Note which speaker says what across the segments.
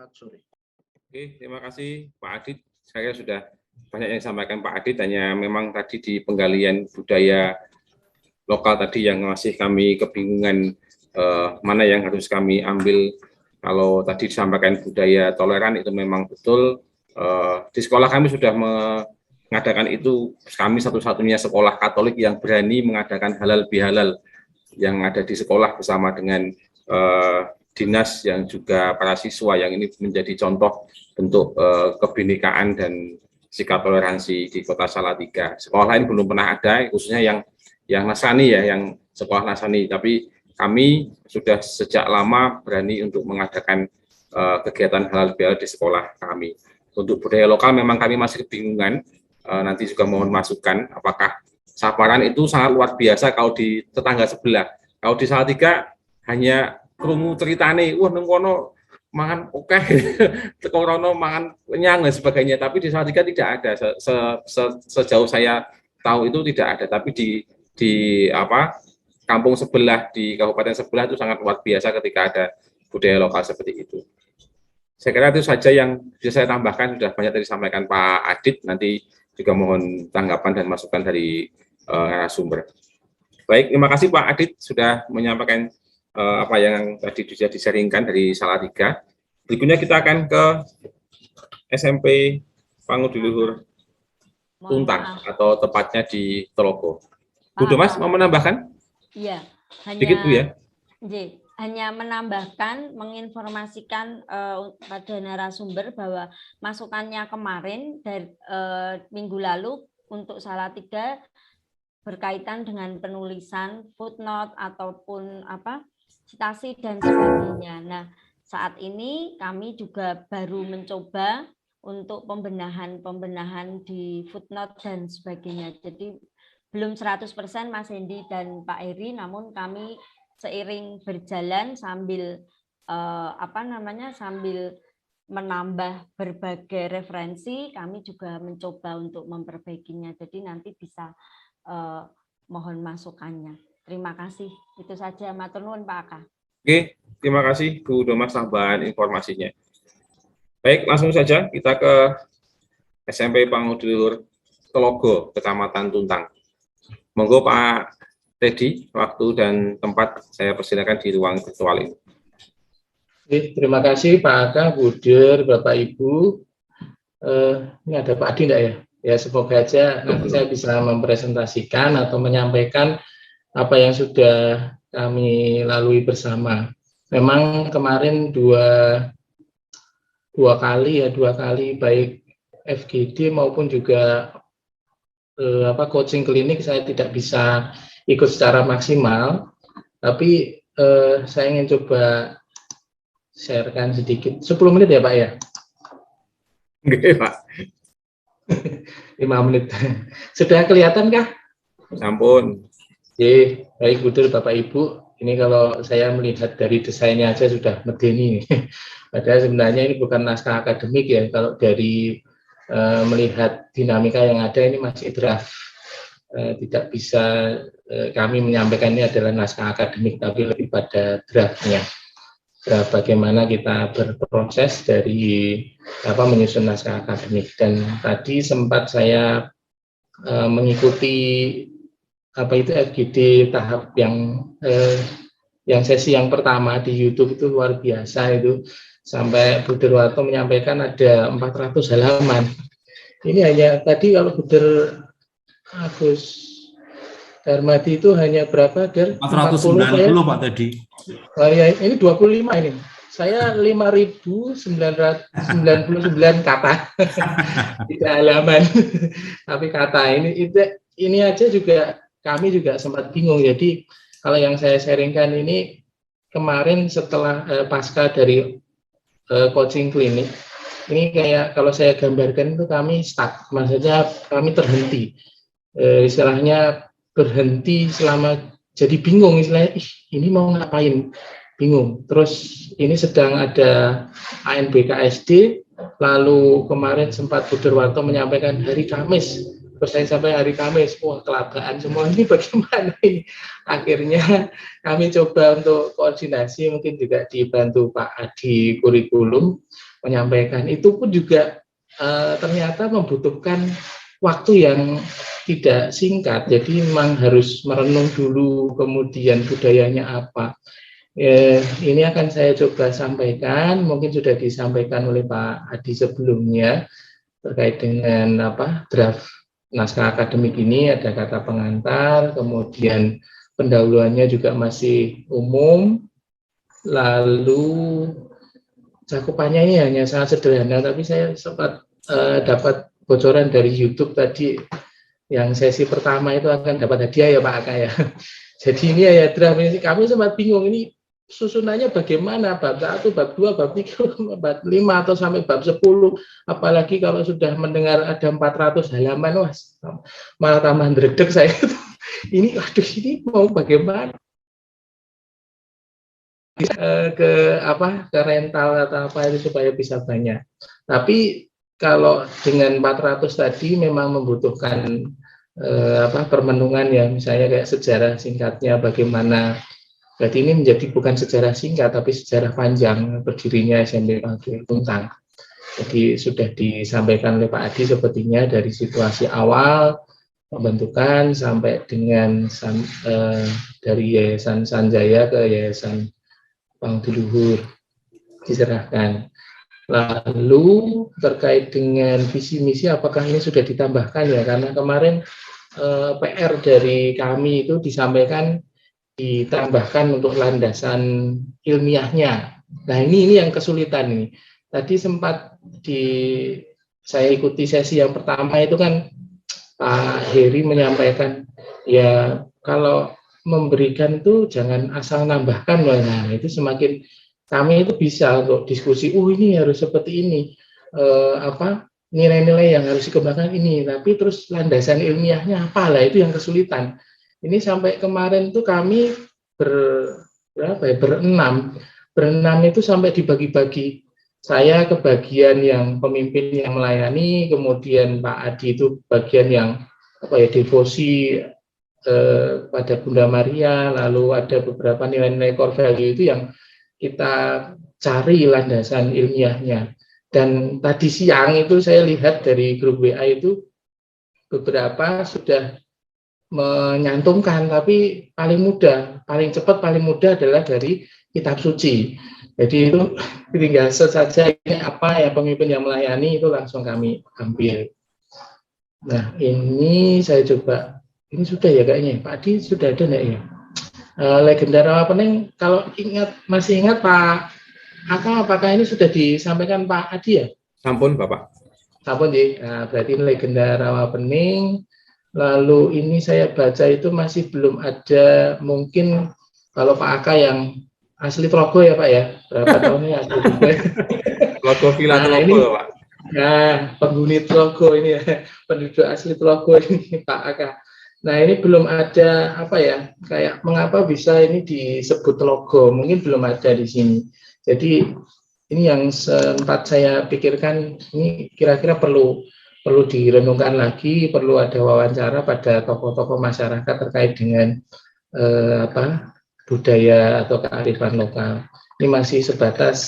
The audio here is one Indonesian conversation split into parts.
Speaker 1: Selamat sore.
Speaker 2: Oke, terima kasih Pak Adit. Saya sudah banyak yang disampaikan Pak Adit, hanya memang tadi di penggalian budaya lokal tadi yang masih kami kebingungan mana yang harus kami ambil. Kalau tadi disampaikan budaya toleran itu memang betul. Di sekolah kami sudah mengadakan itu, kami satu-satunya sekolah Katolik yang berani mengadakan halal bihalal yang ada di sekolah bersama dengan dinas yang juga para siswa, yang ini menjadi contoh bentuk kebinekaan dan sikap toleransi di Kota Salatiga. Sekolah lain belum pernah ada, khususnya yang Nasrani ya, yang sekolah Nasrani. Tapi kami sudah sejak lama berani untuk mengadakan kegiatan halal bihalal di sekolah kami. Untuk budaya lokal memang kami masih kebingungan. Nanti juga mohon masukan, apakah saparan itu sangat luar biasa kalau di tetangga sebelah. Kalau di Salatiga hanya krungu ceritane, wah nang kono mangan oke, teko rono mangan kenyang dan sebagainya. Tapi di Salatiga tidak ada. Sejauh saya tahu itu tidak ada. Tapi di kampung sebelah, di kabupaten sebelah itu sangat luar biasa ketika ada budaya lokal seperti itu. Saya kira itu saja yang bisa saya tambahkan. Sudah banyak tadi disampaikan Pak Adit. Nanti juga mohon tanggapan dan masukan dari narasumber. Baik, terima kasih Pak Adit sudah menyampaikan apa yang tadi sudah disaringkan dari Salatiga. Berikutnya kita akan ke SMP Pangudiluhur Tuntang atau tepatnya di Telogo. Bu Domas mau menambahkan?
Speaker 3: Iya,
Speaker 2: sedikit Bu ya.
Speaker 3: Hanya menambahkan, menginformasikan pada narasumber bahwa masukannya kemarin dari minggu lalu untuk Salatiga berkaitan dengan penulisan footnote ataupun citasi dan sebagainya. Nah, saat ini kami juga baru mencoba untuk pembenahan di footnote dan sebagainya. Jadi belum 100% Mas Hendy dan Pak Heri, namun kami seiring berjalan sambil sambil menambah berbagai referensi, kami juga mencoba untuk memperbaikinya. Jadi nanti bisa mohon masukannya. Terima kasih. Itu saja, matur nuwun Pak Aka.
Speaker 2: Oke, terima kasih Bu Domas tambahan informasinya. Baik, langsung saja kita ke SMP Pangudiluhur Telogo, Kecamatan Tuntang. Monggo Pak Teddy, waktu dan tempat saya persilakan di ruang virtual ini.
Speaker 1: Oke, terima kasih Pak Aka, Bu Dir, Bapak Ibu. Ini ada Pak Adi enggak ya? Ya, semoga aja nanti saya bisa mempresentasikan atau menyampaikan apa yang sudah kami lalui bersama. Memang kemarin dua kali baik FGD maupun juga coaching klinik saya tidak bisa ikut secara maksimal, tapi saya ingin coba sharekan sedikit. 10 menit ya Pak ya?
Speaker 2: Oke Pak.
Speaker 1: 5 menit. Sudah kelihatan kah?
Speaker 2: Sampun.
Speaker 1: Oke, baik betul Bapak Ibu. Ini kalau saya melihat dari desainnya aja sudah medeni. Padahal sebenarnya ini bukan naskah akademik ya. Kalau dari melihat dinamika yang ada ini masih draft. Tidak bisa kami menyampaikan ini adalah naskah akademik, tapi lebih pada draftnya. Bagaimana kita berproses dari menyusun naskah akademik. Dan tadi sempat saya mengikuti FGD tahap yang sesi yang pertama di YouTube itu luar biasa itu, sampai Bu Derwarto menyampaikan ada 400 halaman. Ini hanya tadi kalau Bu Agus Darmadi itu hanya berapa, Der?
Speaker 4: 490 Pak tadi.
Speaker 1: Oh ya, ini 25 ini. Saya 5.999 kata. Tidak halaman. Tapi kata ini aja juga kami juga sempat bingung. Jadi kalau yang saya sharingkan ini kemarin setelah pasca dari coaching klinik, ini kayak kalau saya gambarkan itu kami stuck, maksudnya kami terhenti, istilahnya berhenti selama, jadi bingung istilahnya, ini mau ngapain, bingung. Terus ini sedang ada ANBKSD, lalu kemarin sempat Bu Derwarto menyampaikan hari Kamis. Terus saya sampai hari Kamis, wah kelabakan semua ini bagaimana ini. Akhirnya kami coba untuk koordinasi, mungkin juga dibantu Pak Adi kurikulum, menyampaikan. Itu pun juga ternyata membutuhkan waktu yang tidak singkat. Jadi memang harus merenung dulu, kemudian budayanya apa. Ini akan saya coba sampaikan, mungkin sudah disampaikan oleh Pak Adi sebelumnya terkait dengan draft naskah akademik ini. Ada kata pengantar, kemudian pendahuluannya juga masih umum, lalu cakupannya ini hanya sangat sederhana, tapi saya sempat dapat bocoran dari YouTube tadi, yang sesi pertama itu akan dapat hadiah ya Pak Aka ya. Jadi ini ya draft ini kami sempat bingung ini susunannya bagaimana, bab 1, bab 2, bab 3, bab 5 atau sampai bab 10, apalagi kalau sudah mendengar ada 400 halaman, wah malah tambah ndredeg saya. Ini waduh, ini mau bagaimana ke rental atau apa itu supaya bisa banyak. Tapi kalau dengan 400 tadi memang membutuhkan permenungan ya, misalnya kayak sejarah singkatnya bagaimana. Berarti ini menjadi bukan sejarah singkat, tapi sejarah panjang berdirinya SMP Paguyuban Tuntang. Jadi sudah disampaikan oleh Pak Adi sepertinya dari situasi awal pembentukan sampai dengan dari Yayasan Sanjaya ke Yayasan Pangdiluhur diserahkan. Lalu terkait dengan visi misi, apakah ini sudah ditambahkan ya? Karena kemarin PR dari kami itu disampaikan ditambahkan untuk landasan ilmiahnya. Nah ini yang kesulitan ini. Tadi sempat saya ikuti sesi yang pertama itu kan Pak Heri menyampaikan ya kalau memberikan itu jangan asal nambahkan. Nah itu semakin kami itu bisa untuk diskusi. Ini harus seperti ini. Nilai-nilai yang harus dikembangkan ini. Tapi terus landasan ilmiahnya apalah, itu yang kesulitan. Ini sampai kemarin tuh kami berenam itu sampai dibagi-bagi. Saya ke bagian yang pemimpin yang melayani, kemudian Pak Adi itu bagian yang devosi pada Bunda Maria, lalu ada beberapa nilai-nilai core value itu yang kita cari landasan ilmiahnya. Dan tadi siang itu saya lihat dari grup WA itu beberapa sudah menyantumkan, tapi paling cepat, paling mudah adalah dari kitab suci. Jadi itu tinggal saja ini apa ya pemimpin yang melayani itu langsung kami ambil. Nah ini saya coba, ini sudah ya kayaknya Pak Adi sudah ada enggak ya? Legenda Rawa Pening, kalau masih ingat Pak Aka, apakah ini sudah disampaikan Pak Adi ya?
Speaker 2: Sampun Bapak.
Speaker 1: Sampun ya. Nah, berarti legenda Rawa Pening. Lalu ini saya baca itu masih belum ada, mungkin kalau Pak Aka yang asli Trogo ya Pak ya, berapa tahunnya asli Trogo.
Speaker 2: Trogo Villa Trogo Pak.
Speaker 1: Nah, penghuni Trogo ini ya, penduduk asli Trogo ini Pak Aka. Nah ini belum ada kayak mengapa bisa ini disebut logo, mungkin belum ada di sini. Jadi ini yang sempat saya pikirkan, ini kira-kira perlu direnungkan lagi, perlu ada wawancara pada tokoh-tokoh masyarakat terkait dengan budaya atau kearifan lokal. Ini masih sebatas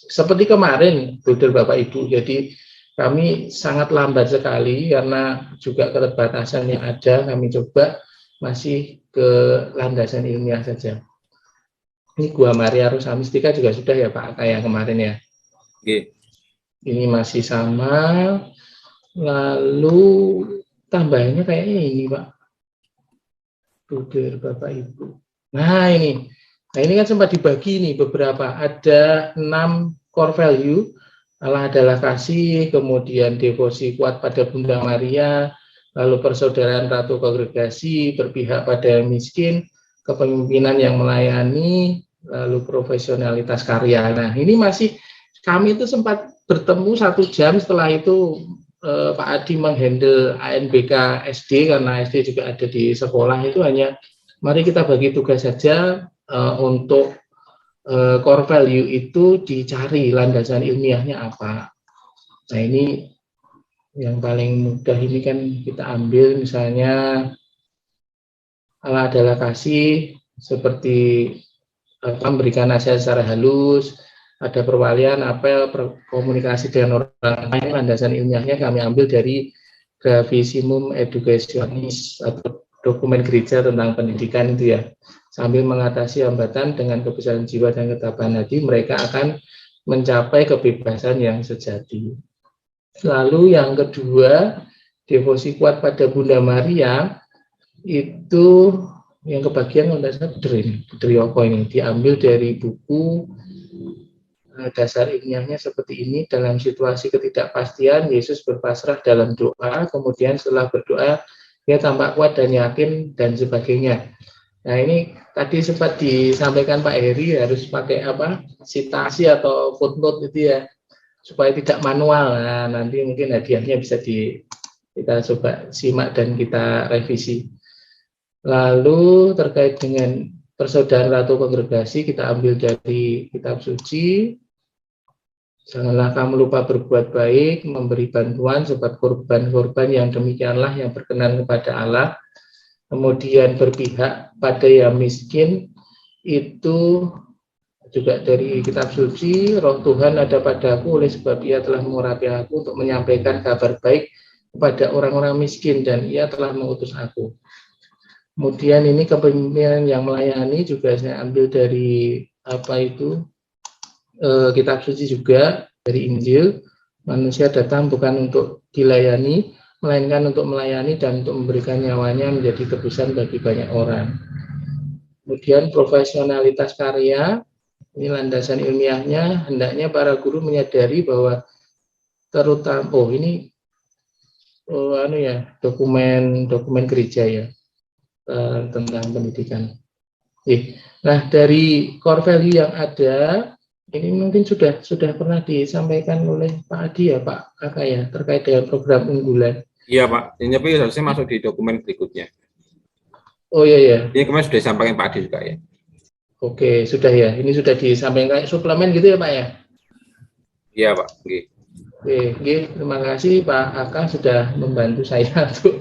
Speaker 1: seperti kemarin, Budel Bapak Ibu. Jadi kami sangat lambat sekali karena juga keterbatasan yang ada. Kami coba masih ke landasan ilmiah saja. Ini Gua Maria Rosa Mistika juga sudah ya Pak, kayak kemarin ya.
Speaker 2: Oke.
Speaker 1: Ini masih sama. Lalu tambahnya kayaknya ini Pak, Budel Bapak Ibu. Nah ini kan sempat dibagi nih beberapa. Ada 6 core value. Allah adalah kasih, kemudian devosi kuat pada Bunda Maria, lalu persaudaraan ratu kongregasi, berpihak pada miskin, kepemimpinan yang melayani, lalu profesionalitas karya. Nah ini masih kami itu sempat bertemu 1 jam, setelah itu Pak Adi menghandle ANBK SD, karena SD juga ada di sekolah, itu hanya mari kita bagi tugas saja untuk core value itu dicari landasan ilmiahnya apa. Nah ini yang paling mudah ini kan kita ambil misalnya Allah adalah kasih, seperti memberikan nasihat secara halus, ada perwalian, apel, komunikasi dengan orang lain. Landasan ilmiahnya kami ambil dari Gravissimum Educationis atau dokumen gereja tentang pendidikan itu ya. Sambil mengatasi hambatan dengan kebesaran jiwa dan ketabahan hati, mereka akan mencapai kebebasan yang sejati. Lalu yang kedua, devosi kuat pada Bunda Maria, itu yang kebagian Putri Yoko ini diambil dari buku dasar ilmiahnya seperti ini. Dalam situasi ketidakpastian, Yesus berpasrah dalam doa, kemudian setelah berdoa dia tampak kuat dan yakin dan sebagainya. Nah, ini tadi sempat disampaikan Pak Heri harus pakai citasi atau footnote itu ya, supaya tidak manual. Nah, nanti mungkin hadiahnya bisa kita coba simak dan kita revisi. Lalu terkait dengan persaudaraan atau kongregasi, kita ambil dari kitab suci. Janganlah kamu lupa berbuat baik, memberi bantuan, sebab korban-korban yang demikianlah yang berkenan kepada Allah. Kemudian berpihak pada yang miskin, itu juga dari kitab suci. Roh Tuhan ada padaku, oleh sebab ia telah mengurapi aku untuk menyampaikan kabar baik kepada orang-orang miskin, dan ia telah mengutus aku. Kemudian ini kepemimpinan yang melayani juga saya ambil dari kitab suci juga, dari Injil. Manusia datang bukan untuk dilayani, melainkan untuk melayani dan untuk memberikan nyawanya menjadi tebusan bagi banyak orang. Kemudian profesionalitas karya, ini landasan ilmiahnya, hendaknya para guru menyadari bahwa terutama, dokumen gereja ya, tentang pendidikan. Nah, dari core value yang ada, ini mungkin sudah pernah disampaikan oleh Pak Adi ya, Pak Kakak ya, terkait dengan program unggulan.
Speaker 2: Iya Pak, ini tapi harusnya masuk di dokumen berikutnya.
Speaker 1: Oh iya.
Speaker 2: Ini kemarin sudah disampaikan Pak Adi juga ya.
Speaker 1: Oke, sudah ya. Ini sudah disampaikan kayak suplemen gitu ya Pak ya?
Speaker 2: Iya Pak.
Speaker 1: Oke, terima kasih Pak Kakak sudah membantu saya untuk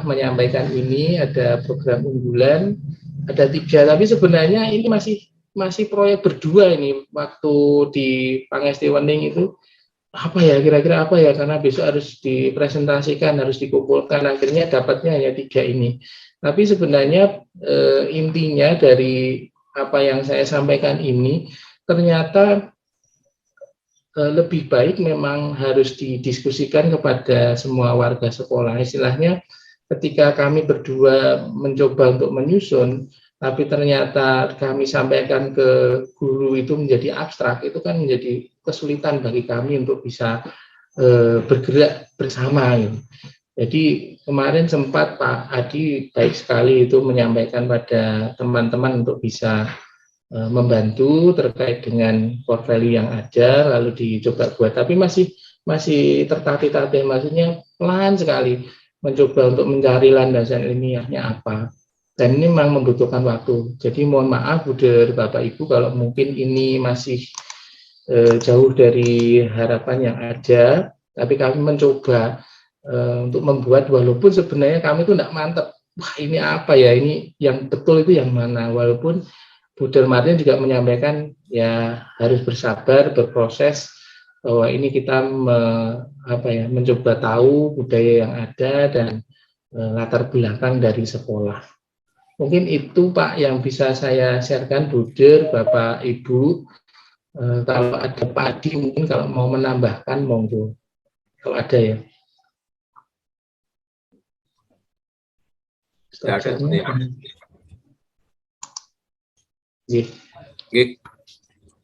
Speaker 1: menyampaikan ini. Ada program unggulan, ada 3, tapi sebenarnya ini masih proyek berdua ini. Waktu di Pangesti Wening itu kira-kira apa ya, karena besok harus dipresentasikan, harus dikumpulkan, akhirnya dapatnya hanya 3 ini. Tapi sebenarnya intinya dari apa yang saya sampaikan ini, ternyata lebih baik memang harus didiskusikan kepada semua warga sekolah. Istilahnya ketika kami berdua mencoba untuk menyusun, tapi ternyata kami sampaikan ke guru itu menjadi abstrak, itu kan menjadi kesulitan bagi kami untuk bisa bergerak bersama. Jadi kemarin sempat Pak Adi baik sekali itu menyampaikan pada teman-teman untuk bisa membantu terkait dengan core value yang ada, lalu dicoba buat, tapi masih tertatih-tatih, maksudnya pelan sekali mencoba untuk mencari landasan ilmiahnya apa. Dan ini memang membutuhkan waktu. Jadi mohon maaf Bapak Ibu kalau mungkin ini masih jauh dari harapan yang ada, tapi kami mencoba untuk membuat, walaupun sebenarnya kami itu tidak mantap. Wah, ini apa ya? Ini yang betul itu yang mana? Walaupun Bu Martin juga menyampaikan ya harus bersabar, berproses, bahwa ini kita mencoba tahu budaya yang ada dan latar belakang dari sekolah. Mungkin itu Pak yang bisa saya sharekan, Buder, Bapak Ibu. Kalau ada Pak Adi mungkin kalau mau menambahkan monggo, kalau ada ya.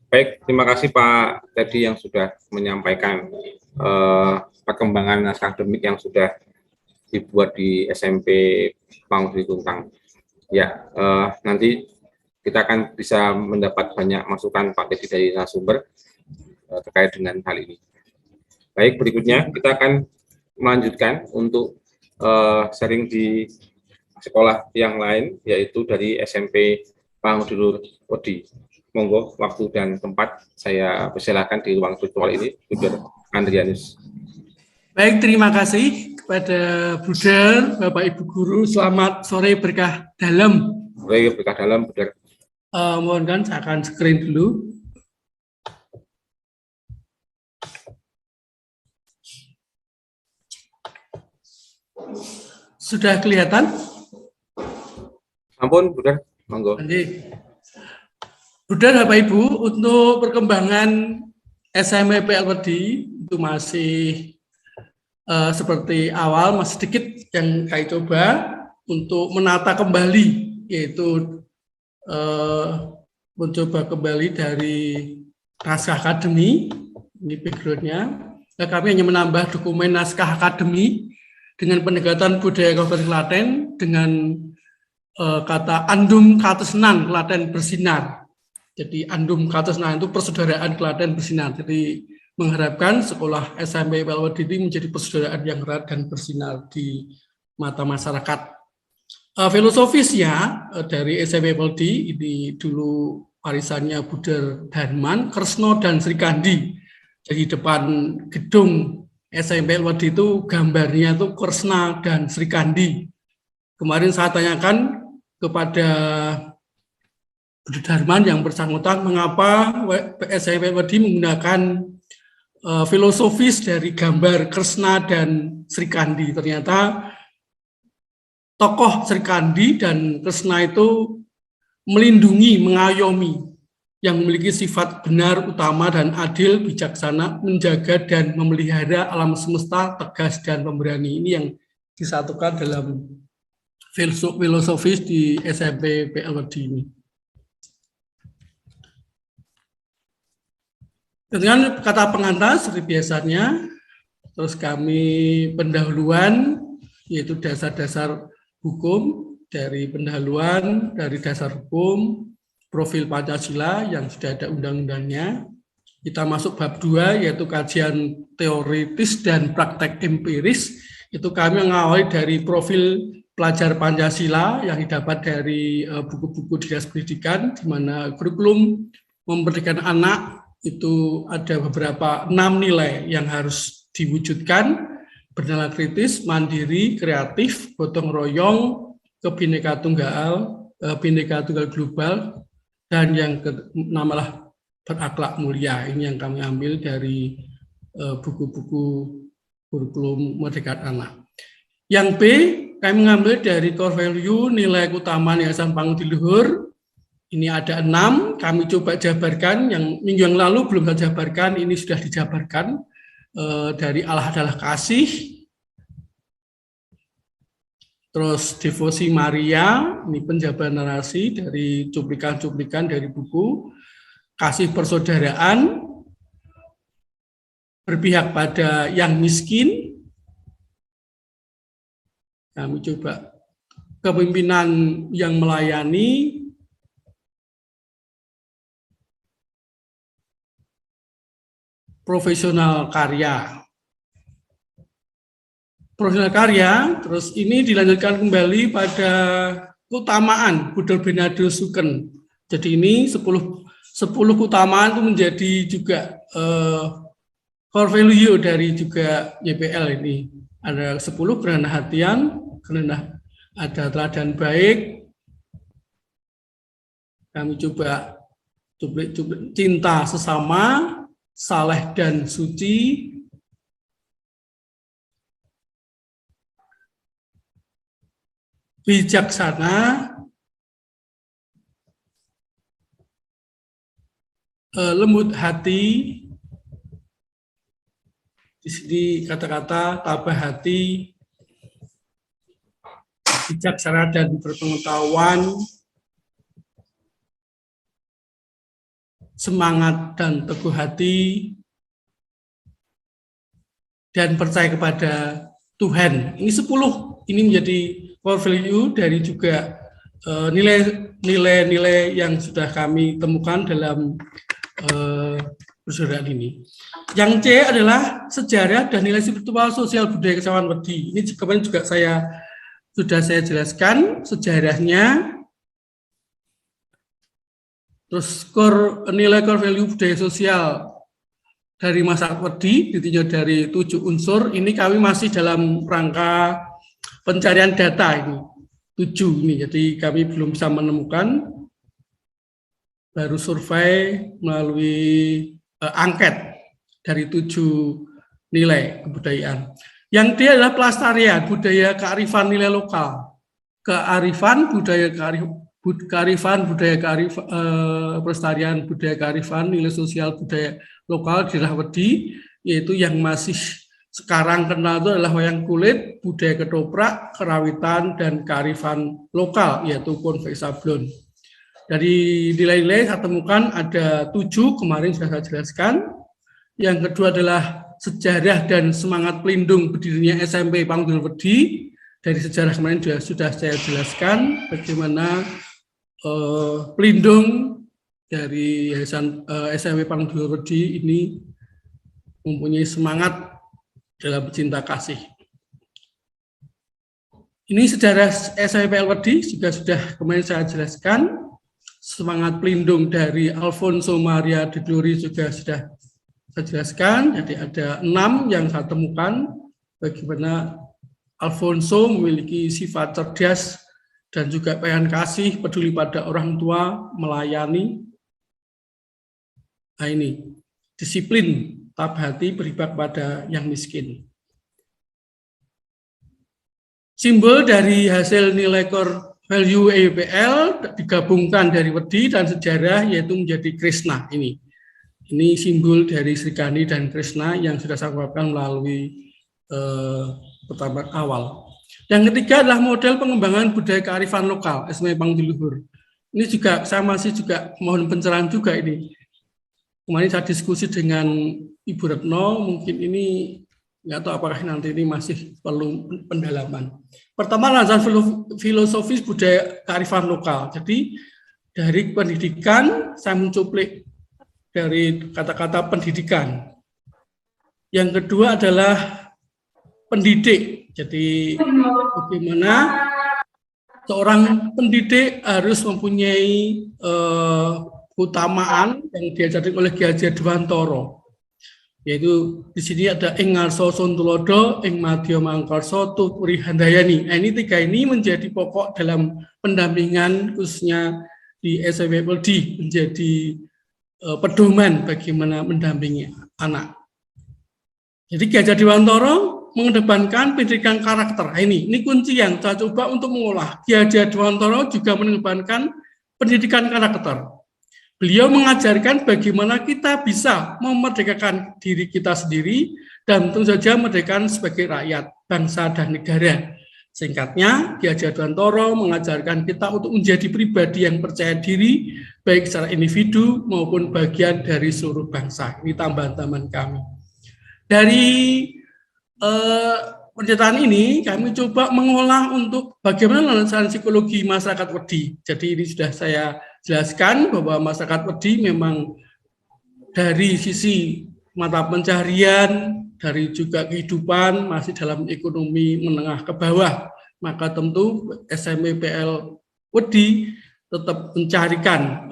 Speaker 2: Baik, terima kasih Pak Teddy yang sudah menyampaikan perkembangan naskah akademik yang sudah dibuat di SMP Pangudi Tuntang. Ya, nanti kita akan bisa mendapat banyak masukan Pak Teddy dari narasumber terkait dengan hal ini. Baik, berikutnya kita akan melanjutkan untuk sharing di sekolah yang lain, yaitu dari SMP Pangudulur Wedi. Monggo, waktu dan tempat saya persilakan di ruang virtual ini, Buder Andrianus.
Speaker 5: Baik, terima kasih kepada Buder, Bapak Ibu Guru. Selamat sore berkah dalam.
Speaker 2: Baik, berkah dalam, Buder.
Speaker 5: Mohon kan saya akan screen dulu. Sudah kelihatan?
Speaker 2: Ampun, Buder, monggo.
Speaker 5: Buder, Bapak Ibu, untuk perkembangan SMP PLWD itu masih seperti awal, masih sedikit yang kami coba untuk menata kembali, yaitu mencoba kembali dari naskah akademi, ini background-nya. Nah, kami hanya menambah dokumen naskah akademi dengan pendekatan budaya Kabupaten Klaten dengan kata andum katesnan Klaten bersinar. Jadi andum katesnan itu persaudaraan Klaten bersinar. Jadi mengharapkan sekolah SMP PLWD ini menjadi persaudaraan yang erat dan bersinar di mata masyarakat. Filosofisnya dari SMP PLWD ini dulu warisannya Buder Darman, Kresno dan Sri Kandi. Jadi depan gedung SMP PLWD itu gambarnya itu Kresna dan Sri Kandi. Kemarin saya tanyakan kepada Buder Darman yang bersangkutan mengapa SMP PLWD menggunakan filosofis dari gambar Kresna dan Sri Kandi. Ternyata tokoh Sri Kandi dan Kresna itu melindungi, mengayomi, yang memiliki sifat benar, utama, dan adil, bijaksana, menjaga dan memelihara alam semesta, tegas dan pemberani. Ini yang disatukan dalam filosofis di SMP PLWD ini. Dengan kata pengantar seperti biasanya, terus kami pendahuluan, yaitu dasar-dasar hukum, dari pendahuluan, dari dasar hukum, profil Pancasila yang sudah ada undang-undangnya. Kita masuk bab 2, yaitu kajian teoritis dan praktek empiris. Itu kami mengawali dari profil pelajar Pancasila yang didapat dari buku-buku Dinas Pendidikan, di mana kurikulum memerdekakan anak itu ada beberapa 6 nilai yang harus diwujudkan: bernilai kritis, mandiri, kreatif, gotong royong, Bhinneka Tunggal global, dan yang ke-6 berakhlak mulia. Ini yang kami ambil dari buku-buku kurikulum Merdeka Anak. Yang B, kami mengambil dari core value, nilai keutamaan Yayasan Panggung di Luhur. Ini ada 6, kami coba jabarkan, yang minggu yang lalu belum saya jabarkan, ini sudah dijabarkan. Dari Allah adalah kasih, terus devosi Maria, ini penjabaran narasi dari cuplikan-cuplikan dari buku, kasih persaudaraan, berpihak pada yang miskin, kami coba kepemimpinan yang melayani, profesional karya. Profesional karya, terus ini dilanjutkan kembali pada keutamaan Buder Benado Suken. Jadi ini 10 keutamaan itu menjadi juga core value dari juga YPL ini. Ada 10 kerendahan hatian, ada teladan baik. Kami coba cinta sesama, saleh dan suci, bijaksana, lembut hati, di sini kata-kata tabah hati, bijaksana dan berpengetahuan, semangat dan teguh hati, dan percaya kepada Tuhan. Ini 10, ini menjadi core value dari juga nilai-nilai yang sudah kami temukan dalam persaudaraan ini. Yang C adalah sejarah dan nilai spiritual sosial budaya Kesawan Wedi. Ini kemarin juga sudah saya jelaskan sejarahnya. Terus nilai core value budaya sosial dari masyarakat Wedi ditinjau dari 7 unsur. Ini kami masih dalam rangka pencarian data ini 7 ini. Jadi kami belum bisa menemukan, baru survei melalui angket dari 7 nilai kebudayaan. Yang D adalah pelestarian budaya kearifan nilai lokal. Kearifan budaya pelestarian budaya kearifan nilai sosial budaya lokal di daerah Wedi, yaitu yang masih sekarang kenal itu adalah wayang kulit, budaya ketoprak, kerawitan, dan kearifan lokal, yaitu konvek sablon. Dari nilai-nilai saya temukan ada 7, kemarin sudah saya jelaskan. Yang kedua adalah sejarah dan semangat pelindung berdirinya SMP Pangdul Wedi. Dari sejarah kemarin sudah saya jelaskan bagaimana pelindung dari Yayasan SMP Pangdul Wedi ini mempunyai semangat dalam cinta kasih. Ini sejarah SMP Wedi juga sudah kemarin saya jelaskan. Semangat pelindung dari Alfonso Maria de Glory juga sudah saya jelaskan. Jadi ada 6 yang saya temukan bagaimana Alfonso memiliki sifat cerdas dan juga pengen kasih, peduli pada orang tua, melayani. Nah ini, disiplin, tabah hati, berpihak pada yang miskin. Simbol dari hasil nilai core value EPL digabungkan dari Wedi dan sejarah, yaitu menjadi Krishna ini. Ini simbol dari Sri Kandi dan Krishna yang sudah saya ungkapkan melalui pertama awal. Yang ketiga adalah model pengembangan budaya kearifan lokal SMP Pangdul Luhur. Ini juga saya masih juga mohon pencerahan juga ini. Kemarin saya diskusi dengan Ibu Retno, mungkin ini nggak tahu apakah nanti ini masih perlu pendalaman. Pertama, landasan filosofis budaya kearifan lokal. Jadi dari pendidikan saya mencuplik dari kata-kata pendidikan. Yang kedua adalah pendidik. Jadi bagaimana seorang pendidik harus mempunyai utamaan yang diajarkan oleh Ki Hajar Dewantara. Yaitu di sini ada ing ngarsa suntulodo, ing madya mangkarsa tuturi handayani. Nah, ini 3 ini menjadi pokok dalam pendampingan khususnya di SMP Wedi, menjadi pedoman bagaimana mendampingi anak. Jadi Ki Hajar Dewantara mengedepankan pendidikan karakter. Nah, ini kunci yang saya coba untuk mengolah. Ki Hajar Dewantara juga mengedepankan pendidikan karakter. Beliau mengajarkan bagaimana kita bisa memerdekakan diri kita sendiri dan tentu saja memerdekakan sebagai rakyat, bangsa, dan negara. Singkatnya, Ki Hajar Dewantara mengajarkan kita untuk menjadi pribadi yang percaya diri, baik secara individu maupun bagian dari seluruh bangsa. Ini tambahan-tambahan kami. Dari pernyataan ini, kami coba mengolah untuk bagaimana landasan psikologi masyarakat Wedi. Jadi ini sudah saya jelaskan bahwa masyarakat Wedi memang dari sisi mata pencaharian, dari juga kehidupan masih dalam ekonomi menengah ke bawah, maka tentu SMPL Wedi tetap mencarikan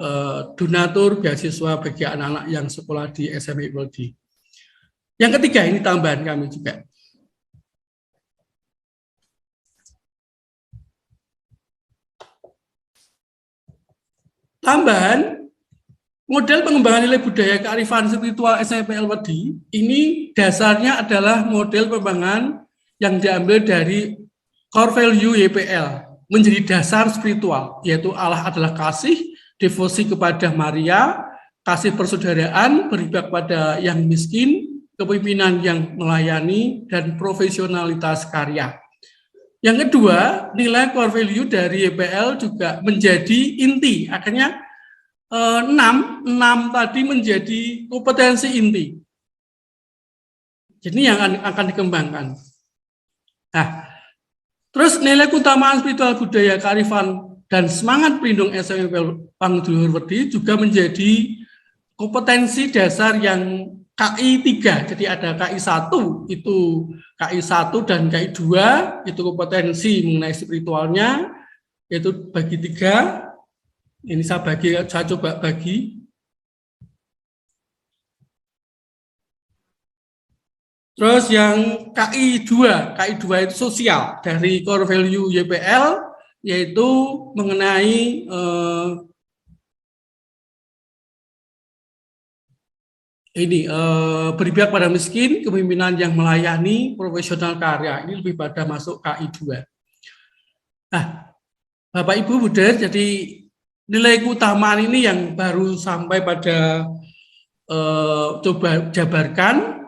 Speaker 5: donatur beasiswa bagi anak-anak yang sekolah di SMP Wedi. Yang ketiga, ini tambahan kami juga. Tambahan, model pengembangan nilai budaya kearifan spiritual SMPL Wedi ini dasarnya adalah model pengembangan yang diambil dari core value YPL menjadi dasar spiritual, yaitu Allah adalah kasih, devosi kepada Maria, kasih persaudaraan, berpihak pada yang miskin, kepemimpinan yang melayani, dan profesionalitas karya. Yang kedua, nilai core value dari YPL juga menjadi inti. Akhirnya 6 tadi menjadi kompetensi inti. Jadi yang akan dikembangkan. Nah, terus nilai keutamaan spiritual budaya kearifan dan semangat pelindung SMP Pangdul Luhur Wedi juga menjadi kompetensi dasar yang KI 3, jadi ada KI 1, itu KI 1 dan KI 2, itu kompetensi mengenai spiritualnya, yaitu bagi 3, ini saya coba bagi. Terus yang KI 2 itu sosial, dari core value YPL, yaitu mengenai ini berpihak pada miskin, kepemimpinan yang melayani, profesional karya. Ini lebih pada masuk KI 2. Nah, Bapak Ibu Buder, jadi nilai keutamaan ini yang baru sampai pada coba jabarkan.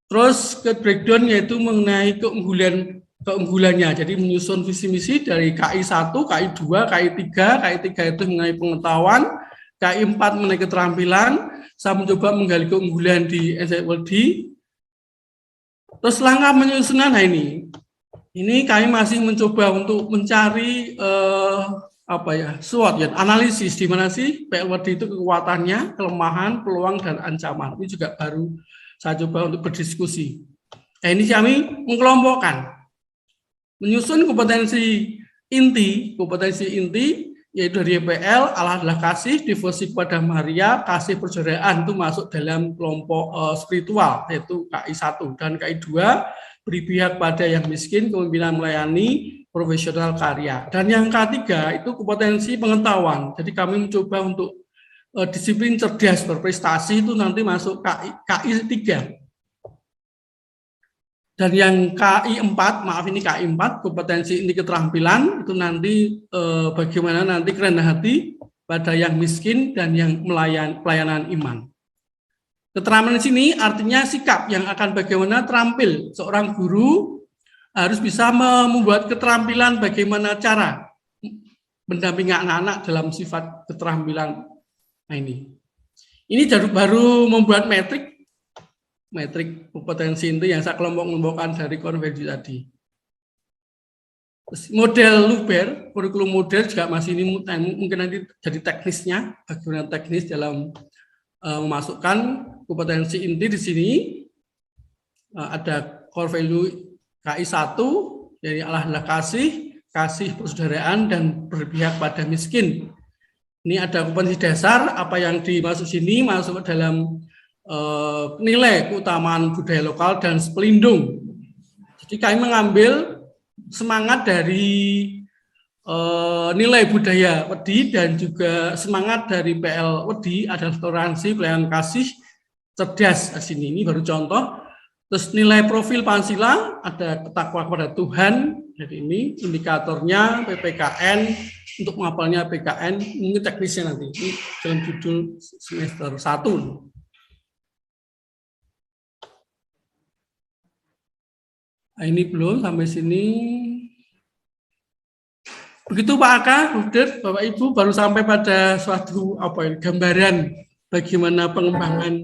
Speaker 5: Terus ke breakdown yaitu mengenai keunggulannya. Jadi menyusun visi misi dari KI 1, KI 2, KI 3. KI 3 itu mengenai pengetahuan, KI 4 mengenai keterampilan. Saya mencoba menggali keunggulan di SMFLD. Terus langkah penyusunan, nah ini kami masih mencoba untuk mencari SWOT ya, analisis di mana sih PLWD itu kekuatannya, kelemahan, peluang dan ancaman. Ini juga baru saya coba untuk berdiskusi. Nah, ini kami mengkelompokkan, menyusun kompetensi inti yaitu dari PL, Allah adalah kasih, devosi kepada Maria, kasih persaudaraan itu masuk dalam kelompok spiritual, yaitu KI 1. Dan KI 2, beri pihak pada yang miskin, kepemimpinan melayani, profesional karya. Dan yang ketiga itu kompetensi pengetahuan. Jadi kami mencoba untuk disiplin cerdas berprestasi itu nanti masuk KI 3. Dan yang KI 4, maaf ini KI 4, kompetensi inti keterampilan, itu nanti bagaimana nanti kerendahan hati pada yang miskin dan yang pelayanan iman. Keterampilan di sini artinya sikap yang akan bagaimana terampil. Seorang guru harus bisa membuat keterampilan bagaimana cara mendampingi anak-anak dalam sifat keterampilan. Nah ini baru membuat metrik kompetensi inti yang saya kelompok-kelompokkan dari konvensi tadi. Model Luber, kurikulum model juga masih ini mungkin nanti jadi teknisnya, bagaimana teknis dalam memasukkan kompetensi inti di sini. Ada core value KI 1, dari Allah adalah kasih persaudaraan dan berpihak pada miskin. Ini ada kompetensi dasar, apa yang dimaksud sini masuk dalam nilai keutamaan budaya lokal dan pelindung. Jadi kami mengambil semangat dari nilai budaya Wedi dan juga semangat dari PL Wedi adalah toleransi, pelayanan kasih, cerdas. Di sini ini baru contoh. Terus nilai profil Pancasila ada ketakwaan kepada Tuhan. Jadi ini indikatornya PPKN untuk menghafalnya PKN. Ini teknisnya nanti ini dalam judul semester 1. Nah, ini belum sampai sini. Begitu Pak Aka, Bapak Ibu baru sampai pada suatu gambaran bagaimana pengembangan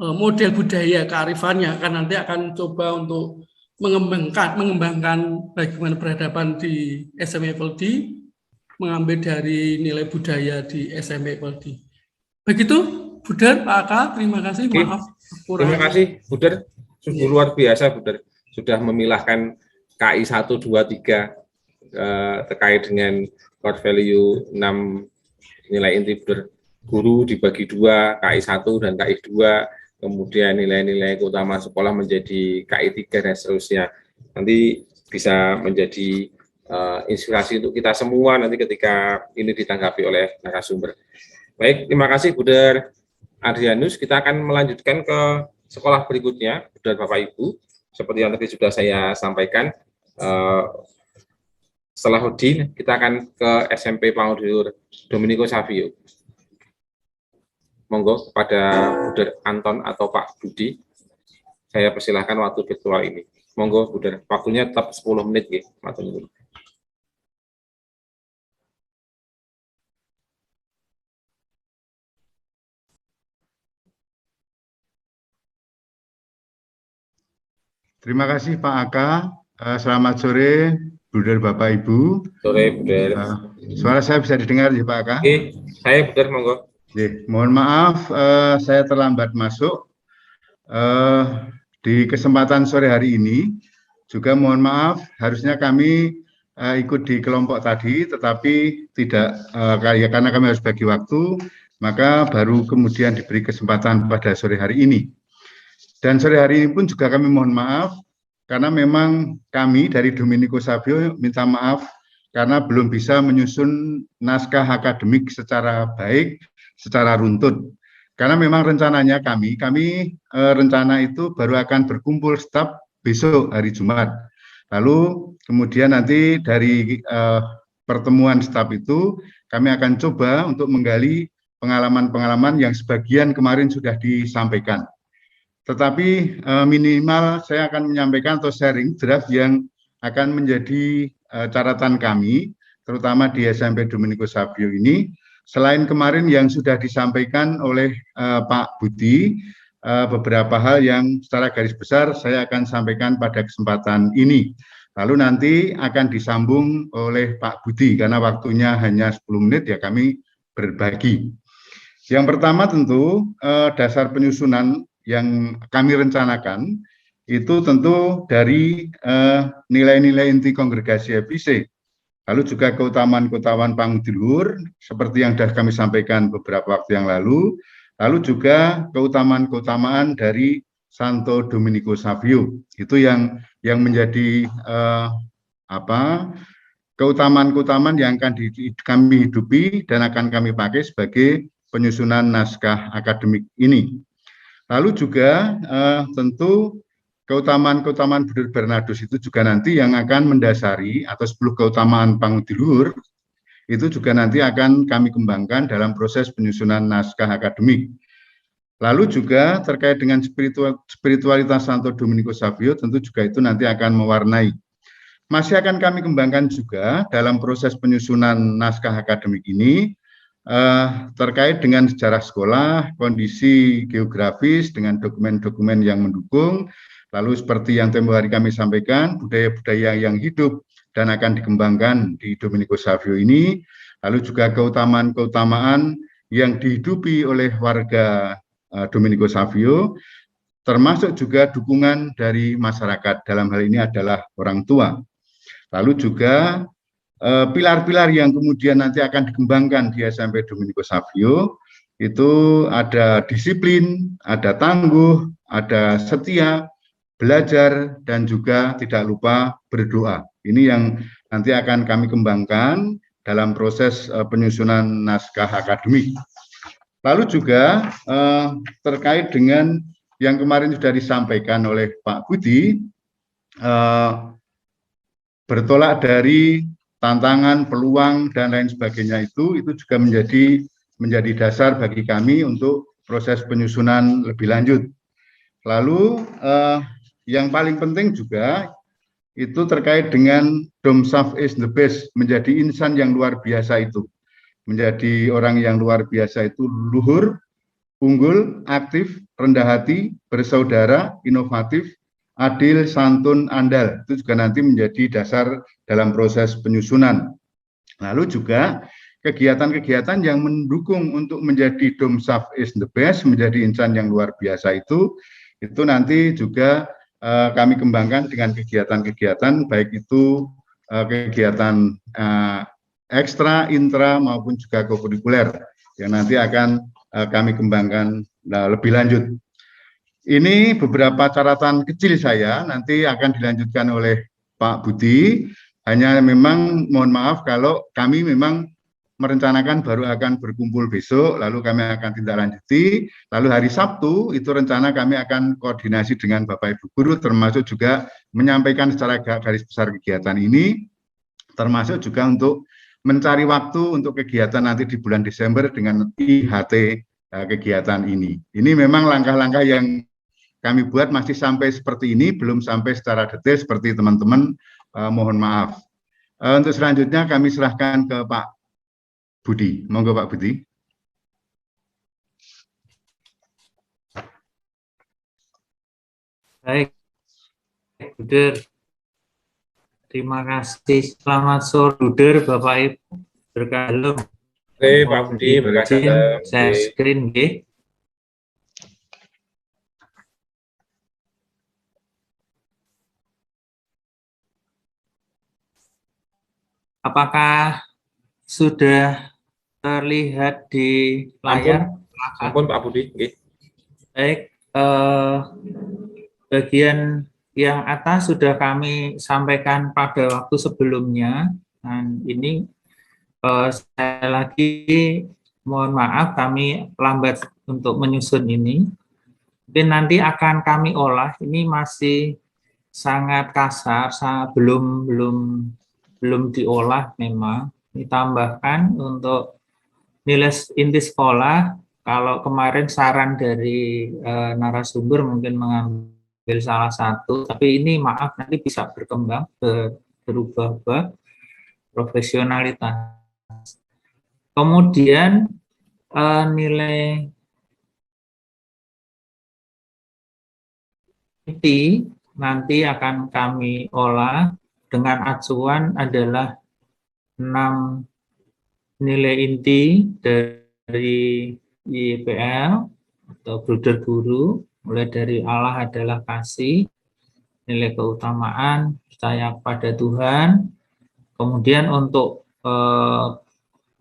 Speaker 5: model budaya kearifannya. Kan nanti akan coba untuk mengembangkan bagaimana peradaban di SMFLD, mengambil dari nilai budaya di SMFLD. Begitu, Buder, Pak Aka, terima kasih.
Speaker 2: Oke.
Speaker 5: Maaf.
Speaker 2: Terima kasih, Buder. Sungguh luar biasa, Buder. Sudah memilahkan KI 1, 2, 3 terkait dengan core value 6 nilai inti guru dibagi 2, KI 1 dan KI 2, kemudian nilai-nilai keutamaan sekolah menjadi KI 3 dan seterusnya. Nanti bisa menjadi inspirasi untuk kita semua nanti ketika ini ditanggapi oleh narasumber. Baik, terima kasih Buder Adrianus. Kita akan melanjutkan ke sekolah berikutnya, Buder Bapak Ibu. Seperti yang tadi sudah saya sampaikan, setelah Udin, kita akan ke SMP Pangudur Domenico Savio. Monggo kepada Buder Anton atau Pak Budi, saya persilahkan waktu virtual ini. Monggo Buder, waktunya tetap 10 menit. Ya,
Speaker 6: Terima kasih Pak Aka. Selamat sore, Buder Bapak Ibu.
Speaker 2: Sore Buder.
Speaker 6: Suara saya bisa didengar ya Pak Aka?
Speaker 2: Oke, saya Buder, monggo.
Speaker 6: Mohon maaf, saya terlambat masuk di kesempatan sore hari ini. Juga mohon maaf, harusnya kami ikut di kelompok tadi, tetapi tidak karena kami harus bagi waktu, maka baru kemudian diberi kesempatan pada sore hari ini. Dan sore hari ini pun juga kami mohon maaf, karena memang kami dari Domenico Savio minta maaf karena belum bisa menyusun naskah akademik secara baik, secara runtut. Karena memang rencananya kami rencana itu baru akan berkumpul staf besok hari Jumat. Lalu kemudian nanti dari pertemuan staf itu kami akan coba untuk menggali pengalaman-pengalaman yang sebagian kemarin sudah disampaikan. Tetapi minimal saya akan menyampaikan atau sharing draft yang akan menjadi catatan kami, terutama di SMP Dominico Savio ini. Selain kemarin yang sudah disampaikan oleh Pak Budi, beberapa hal yang secara garis besar saya akan sampaikan pada kesempatan ini. Lalu nanti akan disambung oleh Pak Budi, karena waktunya hanya 10 menit ya kami berbagi. Yang pertama tentu dasar penyusunan yang kami rencanakan itu tentu dari nilai-nilai inti kongregasi FIC, lalu juga keutamaan-keutamaan pangudi luhur seperti yang sudah kami sampaikan beberapa waktu yang lalu juga keutamaan-keutamaan dari Santo Dominico Savio. Itu yang menjadi keutamaan-keutamaan yang akan kami hidupi dan akan kami pakai sebagai penyusunan naskah akademik ini. Lalu juga tentu keutamaan-keutamaan Buder Bernardus itu juga nanti yang akan mendasari atau 10 keutamaan pangudi luhur itu juga nanti akan kami kembangkan dalam proses penyusunan naskah akademik. Lalu juga terkait dengan spiritualitas Santo Dominico Savio tentu juga itu nanti akan mewarnai. Masih akan kami kembangkan juga dalam proses penyusunan naskah akademik ini terkait dengan sejarah sekolah, kondisi geografis dengan dokumen-dokumen yang mendukung, lalu seperti yang tempoh hari kami sampaikan, budaya-budaya yang hidup dan akan dikembangkan di Dominico Savio ini, lalu juga keutamaan-keutamaan yang dihidupi oleh warga Dominico Savio, termasuk juga dukungan dari masyarakat, dalam hal ini adalah orang tua. Lalu juga pilar-pilar yang kemudian nanti akan dikembangkan di SMP Dominico Savio itu ada disiplin, ada tangguh, ada setia, belajar, dan juga tidak lupa berdoa. Ini yang nanti akan kami kembangkan dalam proses penyusunan naskah akademik. Lalu juga terkait dengan yang kemarin sudah disampaikan oleh Pak Budi, bertolak dari tantangan, peluang, dan lain sebagainya itu juga menjadi dasar bagi kami untuk proses penyusunan lebih lanjut. Lalu yang paling penting juga itu terkait dengan Domsav is the best, menjadi insan yang luar biasa itu. Menjadi orang yang luar biasa itu luhur, unggul, aktif, rendah hati, bersaudara, inovatif, adil, santun, andal. Itu juga nanti menjadi dasar dalam proses penyusunan. Lalu juga kegiatan-kegiatan yang mendukung untuk menjadi Domsav is the best, menjadi insan yang luar biasa itu nanti juga kami kembangkan dengan kegiatan-kegiatan, baik itu kegiatan ekstra, intra, maupun juga kokurikuler, yang nanti akan kami kembangkan lebih lanjut. Ini beberapa catatan kecil saya, nanti akan dilanjutkan oleh Pak Budi. Hanya memang mohon maaf kalau kami memang merencanakan baru akan berkumpul besok, lalu kami akan tindak lanjuti. Lalu hari Sabtu itu rencana kami akan koordinasi dengan Bapak Ibu Guru, termasuk juga menyampaikan secara garis besar kegiatan ini, termasuk juga untuk mencari waktu untuk kegiatan nanti di bulan Desember dengan IHT kegiatan ini. Ini memang langkah-langkah yang kami buat masih sampai seperti ini, belum sampai secara detail seperti teman-teman, mohon maaf. Untuk selanjutnya kami serahkan ke Pak Budi. Monggo Pak Budi.
Speaker 7: Baik, Buder. Terima kasih. Selamat sore, Buder, Bapak Ibu. Berkalung.
Speaker 2: Oke, Pak Budi, berkalung.
Speaker 7: Saya screen, nggih. Apakah sudah terlihat di layar?
Speaker 2: Ampun Pak Budi.
Speaker 7: Baik, bagian yang atas sudah kami sampaikan pada waktu sebelumnya, dan ini saya lagi mohon maaf kami lambat untuk menyusun ini. Mungkin nanti akan kami olah, ini masih sangat kasar, belum diolah memang. Ditambahkan untuk nilai inti sekolah, kalau kemarin saran dari narasumber mungkin mengambil salah satu, tapi ini maaf nanti bisa berkembang, berubah-ubah profesionalitas. Kemudian nilai inti nanti akan kami olah dengan acuan adalah 6 nilai inti dari YPL atau Bruder Guru, mulai dari Allah adalah kasih, nilai keutamaan, percaya pada Tuhan. Kemudian untuk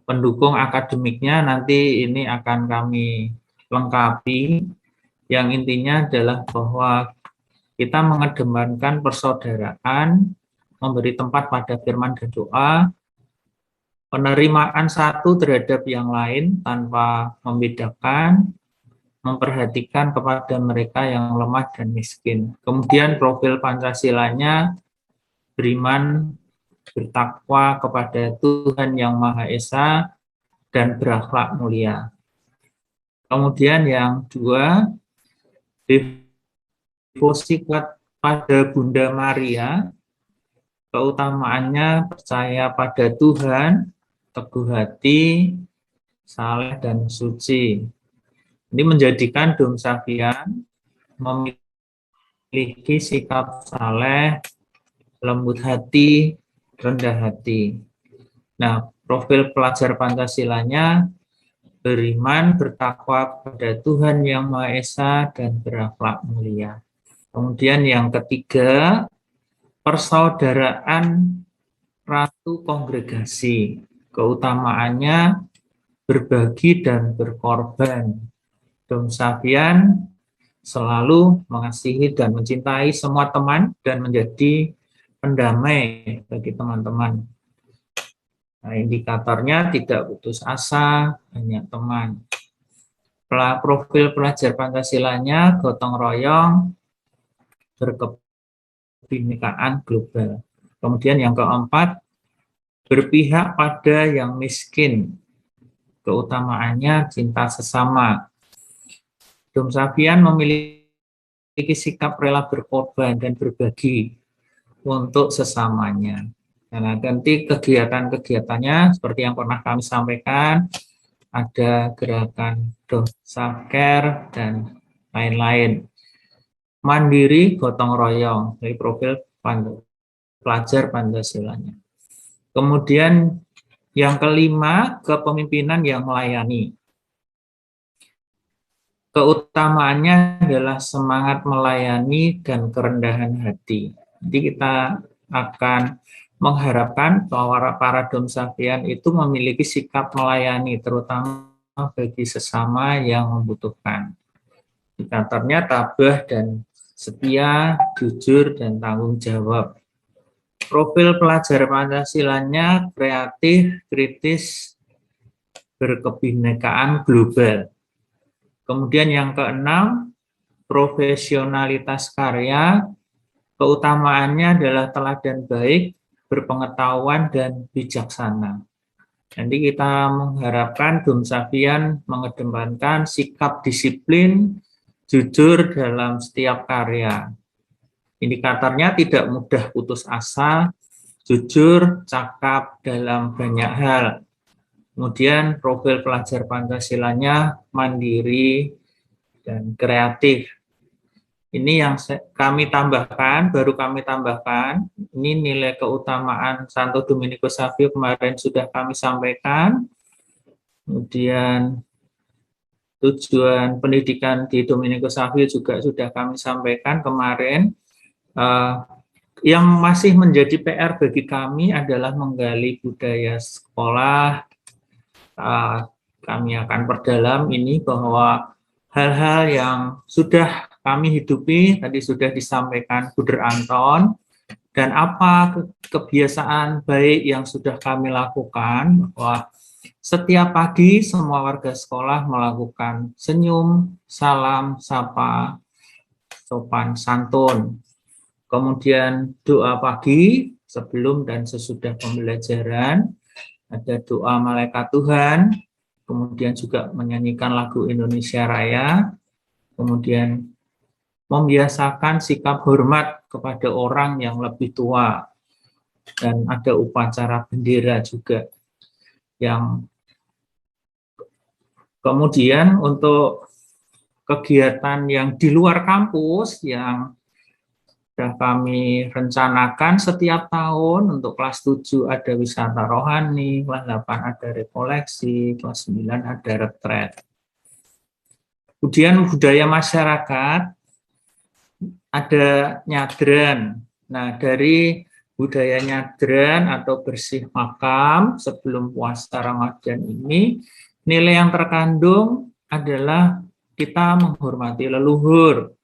Speaker 7: pendukung akademiknya nanti ini akan kami lengkapi, yang intinya adalah bahwa kita mengedepankan persaudaraan, memberi tempat pada firman dan doa, penerimaan satu terhadap yang lain tanpa membedakan, memperhatikan kepada mereka yang lemah dan miskin. Kemudian profil Pancasilanya beriman, bertakwa kepada Tuhan Yang Maha Esa, dan berakhlak mulia. Kemudian yang kedua, devosi pada Bunda Maria, keutamaannya percaya pada Tuhan, teguh hati, saleh dan suci. Ini menjadikan Dom Savian memiliki sikap saleh, lembut hati, rendah hati. Nah, profil pelajar Pancasilanya beriman, bertakwa pada Tuhan Yang Maha Esa, dan berakhlak mulia. Kemudian yang ketiga, persaudaraan ratu kongregasi. Keutamaannya berbagi dan berkorban. Dom Savian selalu mengasihi dan mencintai semua teman dan menjadi pendamai bagi teman-teman. Nah, indikatornya tidak putus asa, banyak teman. Profil pelajar Pancasilanya gotong royong, berkebinekaan global. Kemudian yang keempat, berpihak pada yang miskin. Keutamaannya cinta sesama. Dom Savian memiliki sikap rela berkorban dan berbagi untuk sesamanya. Nah, nanti kegiatan-kegiatannya seperti yang pernah kami sampaikan, ada gerakan Dosavcare dan lain-lain. Mandiri, gotong royong, dari profil pelajar Pancasilanya. Kemudian yang kelima, kepemimpinan yang melayani. Keutamaannya adalah semangat melayani dan kerendahan hati. Jadi kita akan mengharapkan bahwa para Dom Savian itu memiliki sikap melayani, terutama bagi sesama yang membutuhkan. Indikatornya tabah dan setia, jujur, dan tanggung jawab. Profil pelajar Pancasilanya kreatif, kritis, berkebinekaan global. Kemudian yang keenam, profesionalitas karya. Keutamaannya adalah teladan baik, berpengetahuan, dan bijaksana. Nanti kita mengharapkan Dom Savian mengedepankan sikap disiplin, jujur dalam setiap karya. Indikatornya tidak mudah putus asa, jujur, cakap dalam banyak hal. Kemudian profil pelajar Pancasilanya mandiri dan kreatif. Ini yang kami tambahkan, baru kami tambahkan. Ini nilai keutamaan Santo Dominikus Savio kemarin sudah kami sampaikan. Kemudian tujuan pendidikan di Dominikus Savio juga sudah kami sampaikan kemarin. Yang masih menjadi PR bagi kami adalah menggali budaya sekolah. Kami akan perdalam ini bahwa hal-hal yang sudah kami hidupi, tadi sudah disampaikan Bruder Anton, dan apa kebiasaan baik yang sudah kami lakukan, bahwa Setiap pagi semua warga sekolah melakukan senyum, salam, sapa, sopan santun. Kemudian doa pagi sebelum dan sesudah pembelajaran, ada doa malaikat Tuhan, kemudian juga menyanyikan lagu Indonesia Raya, kemudian membiasakan sikap hormat kepada orang yang lebih tua, dan ada upacara bendera juga. Yang kemudian untuk kegiatan yang di luar kampus yang sudah kami rencanakan setiap tahun, untuk kelas 7 ada wisata rohani, kelas 8 ada rekoleksi, kelas 9 ada retret. Kemudian budaya masyarakat, ada nyadran. Nah, dari budaya nyadran atau bersih makam sebelum puasa Ramadan ini, nilai yang terkandung adalah kita menghormati leluhur.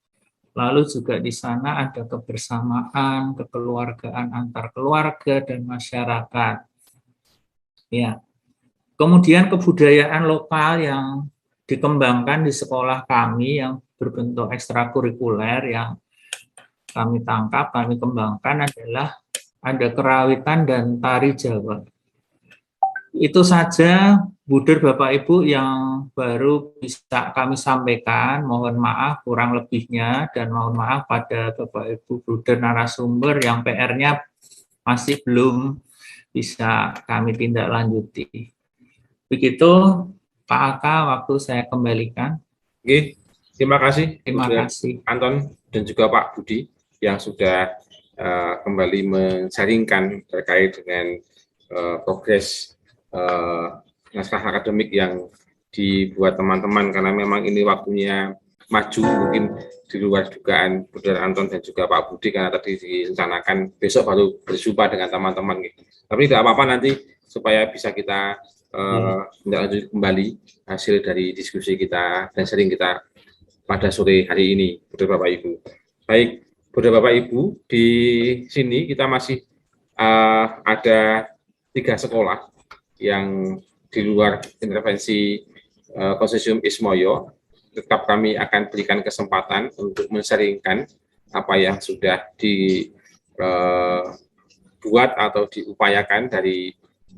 Speaker 7: Lalu juga di sana ada kebersamaan, kekeluargaan antar keluarga dan masyarakat. Ya. Kemudian kebudayaan lokal yang dikembangkan di sekolah kami yang berbentuk ekstrakurikuler yang kami tangkap, kami kembangkan adalah ada kerawitan dan tari Jawa. Itu saja Buder Bapak Ibu yang baru bisa kami sampaikan. Mohon maaf kurang lebihnya, dan mohon maaf pada Bapak Ibu Buder narasumber yang PR-nya masih belum bisa kami tindak lanjuti. Begitu Pak Aka, waktu saya kembalikan.
Speaker 2: Oke, terima kasih.
Speaker 7: Terima kasih
Speaker 2: Anton dan juga Pak Budi yang sudah kembali men-sharingkan terkait dengan progres naskah akademik yang dibuat teman-teman, karena memang ini waktunya maju, mungkin di luar dugaan Saudara Anton dan juga Pak Budi, karena tadi direncanakan besok baru berjumpa dengan teman-teman. Tapi tidak apa-apa, nanti supaya bisa kita lanjut kembali hasil dari diskusi kita dan sharing kita pada sore hari ini, Saudara Bapak Ibu. Baik, Saudara Bapak Ibu, di sini kita masih ada 3 sekolah yang di luar intervensi Konsorsium Ismoyo. Tetap kami akan berikan kesempatan untuk men-sharingkan apa yang sudah dibuat atau diupayakan dari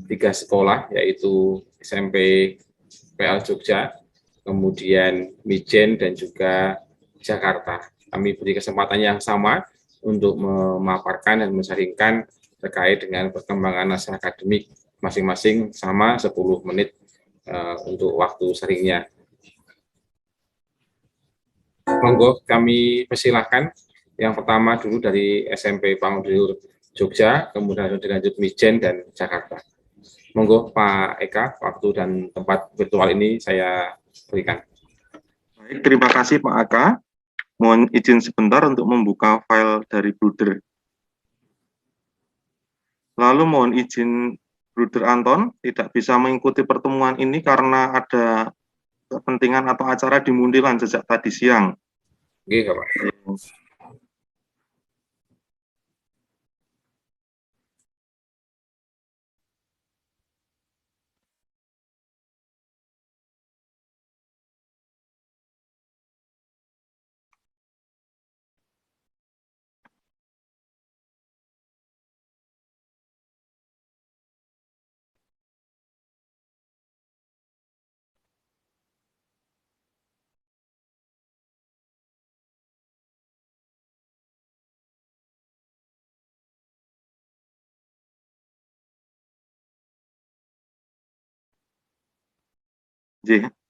Speaker 2: 3 sekolah, yaitu SMP PL Jogja, kemudian Mijen, dan juga Jakarta. Kami beri kesempatan yang sama untuk memaparkan dan men-sharingkan terkait dengan perkembangan naskah akademik masing-masing, sama 10 menit untuk waktu sharingnya. Monggo kami persilahkan. Yang pertama dulu dari SMP Pangudul Jogja, kemudian dilanjut Mijen dan Jakarta. Monggo Pak Eka, waktu dan tempat virtual ini saya berikan.
Speaker 8: Baik, terima kasih Pak Aka. Mohon izin sebentar untuk membuka file dari Bruder. Lalu mohon izin Bruder Anton tidak bisa mengikuti pertemuan ini karena ada kepentingan atau acara di Muntilan sejak tadi siang.
Speaker 2: Oke, Pak.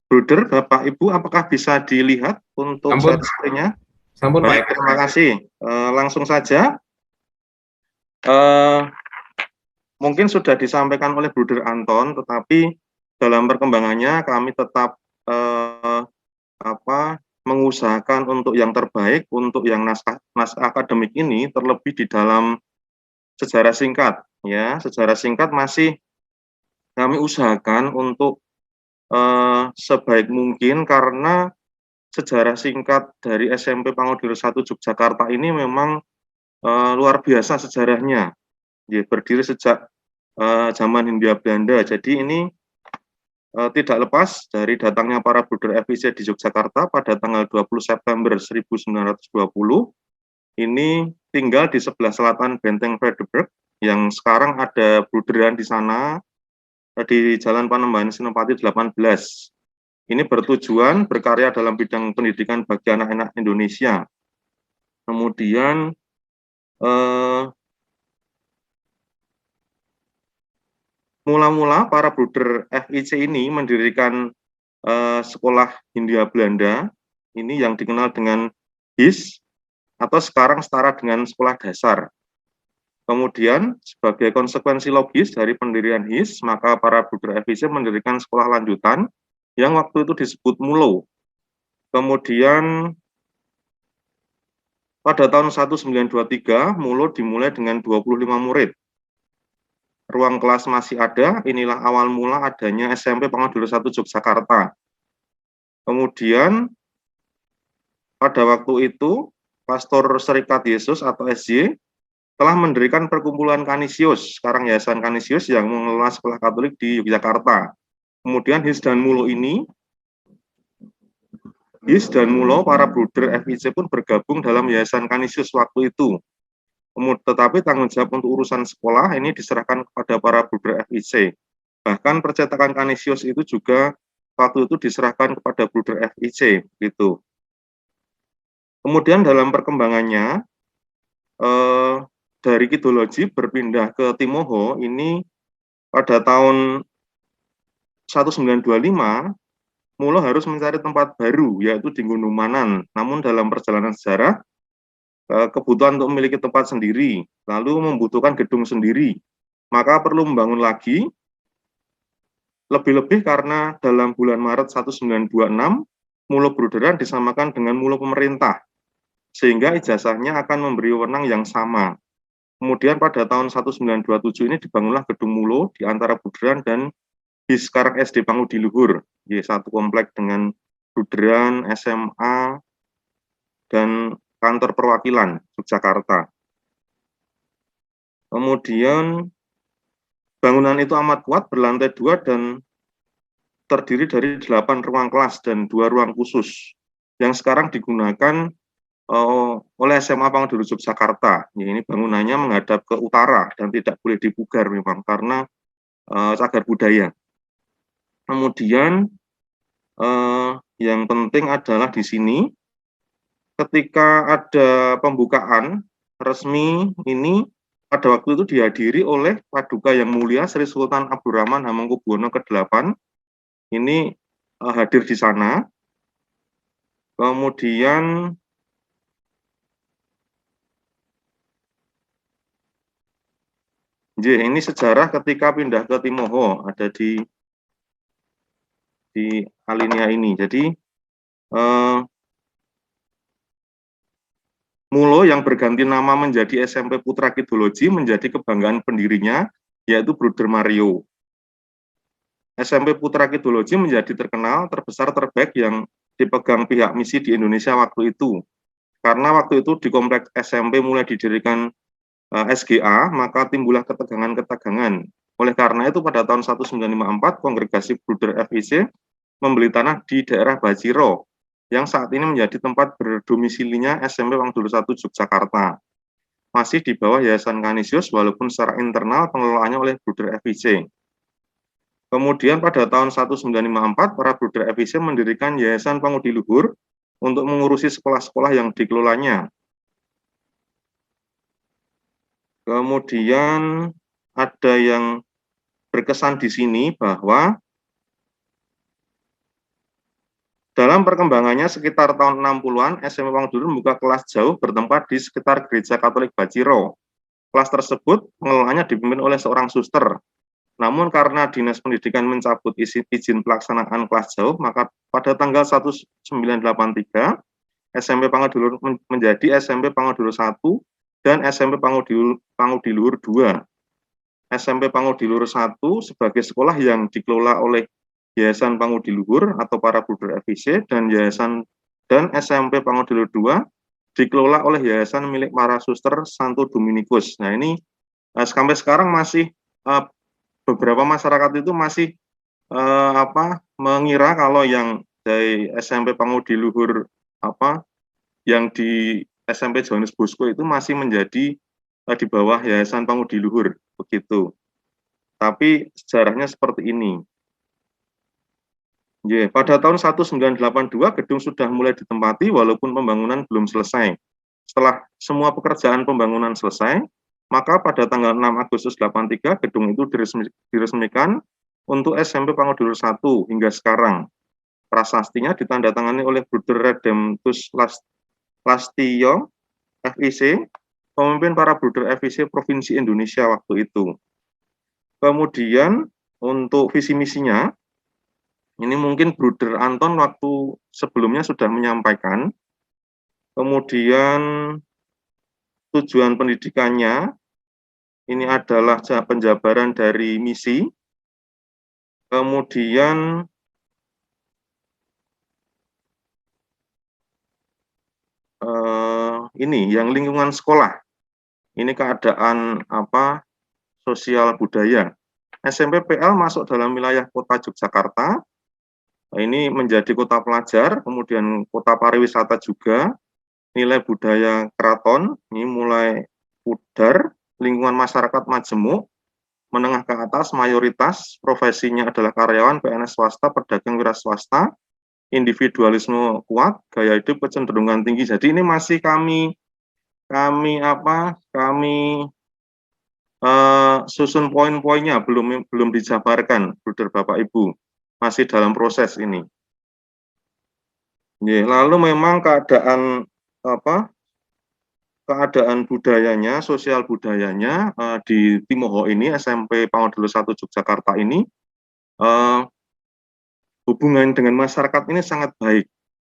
Speaker 8: Bruder, Bapak Ibu, apakah bisa dilihat untuk share-nya?
Speaker 2: Sampun,
Speaker 8: Baik, terima kasih. Langsung saja. Mungkin sudah disampaikan oleh Bruder Anton, tetapi dalam perkembangannya kami tetap mengusahakan untuk yang terbaik untuk yang naskah akademik ini, terlebih di dalam sejarah singkat. Ya, sejarah singkat masih kami usahakan untuk sebaik mungkin, karena sejarah singkat dari SMP Pangudil 1 Yogyakarta ini memang luar biasa sejarahnya. Ya, berdiri sejak zaman Hindia Belanda. Jadi ini tidak lepas dari datangnya para Bruder FIC di Yogyakarta pada tanggal 20 September 1920. Ini tinggal di sebelah selatan Benteng Vredenburg, yang sekarang ada bruderan di sana, di Jalan Panembahan Senopati 18. Ini bertujuan berkarya dalam bidang pendidikan bagi anak-anak Indonesia. Kemudian mula-mula para Bruder FIC ini mendirikan sekolah Hindia Belanda, ini yang dikenal dengan HIS, atau sekarang setara dengan sekolah dasar. Kemudian, sebagai konsekuensi logis dari pendirian HIS, maka para Bruder FIC mendirikan sekolah lanjutan, yang waktu itu disebut MULO. Kemudian, pada tahun 1923, MULO dimulai dengan 25 murid. Ruang kelas masih ada, inilah awal mula adanya SMP Pangudul 1 Yogyakarta. Kemudian, pada waktu itu, Pastor Serikat Yesus atau SY telah mendirikan perkumpulan Kanisius, sekarang Yayasan Kanisius yang mengelola sekolah Katolik di Yogyakarta. Kemudian HIS dan MULO ini, HIS dan MULO, para Bruder FIC pun bergabung dalam Yayasan Kanisius waktu itu. Tetapi tanggung jawab untuk urusan sekolah ini diserahkan kepada para Bruder FIC. Bahkan percetakan Kanisius itu juga waktu itu diserahkan kepada Bruder FIC, gitu. Kemudian dalam perkembangannya, dari Kidologi berpindah ke Timoho, ini pada tahun 1925, MULO harus mencari tempat baru, yaitu di Gunung Manan. Namun dalam perjalanan sejarah, kebutuhan untuk memiliki tempat sendiri, lalu membutuhkan gedung sendiri, maka perlu membangun lagi, lebih-lebih karena dalam bulan Maret 1926, MULO Bruderan disamakan dengan MULO pemerintah, sehingga ijazahnya akan memberi wewenang yang sama. Kemudian pada tahun 1927 ini dibangunlah gedung MULO di antara Bruderan dan di sekarang SD Pangudi Luhur, di satu komplek dengan Bruderan, SMA, dan kantor perwakilan Yogyakarta. Kemudian bangunan itu amat kuat, berlantai 2 dan terdiri dari 8 ruang kelas dan 2 ruang khusus yang sekarang digunakan oleh SMA Pangudul Yogyakarta. Ini bangunannya menghadap ke utara dan tidak boleh dipugar memang karena cagar budaya. Kemudian yang penting adalah di sini, ketika ada pembukaan resmi ini, pada waktu itu dihadiri oleh Paduka Yang Mulia Sri Sultan Abdurrahman Hamengkubuwono ke-8. Ini hadir di sana. Kemudian ini sejarah ketika pindah ke Timoho, ada di alinea ini. Jadi MULO yang berganti nama menjadi SMP Putra Kidologi menjadi kebanggaan pendirinya, yaitu Bruder Mario. SMP Putra Kidologi menjadi terkenal, terbesar, terbaik yang dipegang pihak misi di Indonesia waktu itu. Karena waktu itu di kompleks SMP mulai didirikan SGA, maka timbullah ketegangan-ketegangan. Oleh karena itu pada tahun 1954, Kongregasi Bruder FIC membeli tanah di daerah Bajiro, yang saat ini menjadi tempat berdomisilinya SMP Pangudul 1 Yogyakarta. Masih di bawah Yayasan Kanisius, walaupun secara internal pengelolaannya oleh Bruder FIC. Kemudian pada tahun 1954, para Bruder FIC mendirikan Yayasan Pangudi Luhur untuk mengurusi sekolah-sekolah yang dikelolanya. Kemudian ada yang berkesan di sini bahwa dalam perkembangannya sekitar tahun 60-an, SMP Pangudi Luhur membuka kelas jauh bertempat di sekitar Gereja Katolik Bajiro. Kelas tersebut pengelolaannya dipimpin oleh seorang suster. Namun karena Dinas Pendidikan mencabut izin pelaksanaan kelas jauh, maka pada tanggal 1983, SMP Pangudi Luhur menjadi SMP Pangudi Luhur 1 dan SMP Pangudi Luhur 2. SMP Pangudi Luhur 1 sebagai sekolah yang dikelola oleh Yayasan Pangudi Luhur atau para Bruder FIC, dan SMP Pangudi Luhur 2 dikelola oleh Yayasan milik para suster Santo Dominikus. Nah ini sampai sekarang masih beberapa masyarakat itu masih mengira kalau yang dari SMP Pangudi Luhur yang di SMP Johannes Bosco itu masih menjadi di bawah Yayasan Pangudi Luhur begitu. Tapi sejarahnya seperti ini. Pada tahun 1982 gedung sudah mulai ditempati walaupun pembangunan belum selesai. Setelah semua pekerjaan pembangunan selesai, maka pada tanggal 6 Agustus 83 gedung itu diresmikan untuk SMP Pangudi Luhur 1 hingga sekarang. Prasastinya ditandatangani oleh Bruder Redemptus Lastio, FIC, pemimpin para Bruder FIC Provinsi Indonesia waktu itu. Kemudian untuk visi misinya, ini mungkin Bruder Anton waktu sebelumnya sudah menyampaikan. Kemudian tujuan pendidikannya, ini adalah penjabaran dari misi. Kemudian ini yang lingkungan sekolah. Ini keadaan sosial budaya. SMP PL masuk dalam wilayah kota Yogyakarta. Ini menjadi kota pelajar, kemudian kota pariwisata juga. Nilai budaya keraton ini mulai pudar, lingkungan masyarakat majemuk, menengah ke atas, mayoritas profesinya adalah karyawan, PNS swasta, pedagang wira swasta, individualisme kuat, gaya hidup kecenderungan tinggi. Jadi ini masih kami susun poin-poinnya, belum dijabarkan, Bruder Bapak Ibu, masih dalam proses ini. Lalu memang keadaan budayanya, sosial budayanya di Timoho ini, SMP Pangudi Luhur 1 Yogyakarta ini, hubungan dengan masyarakat ini sangat baik.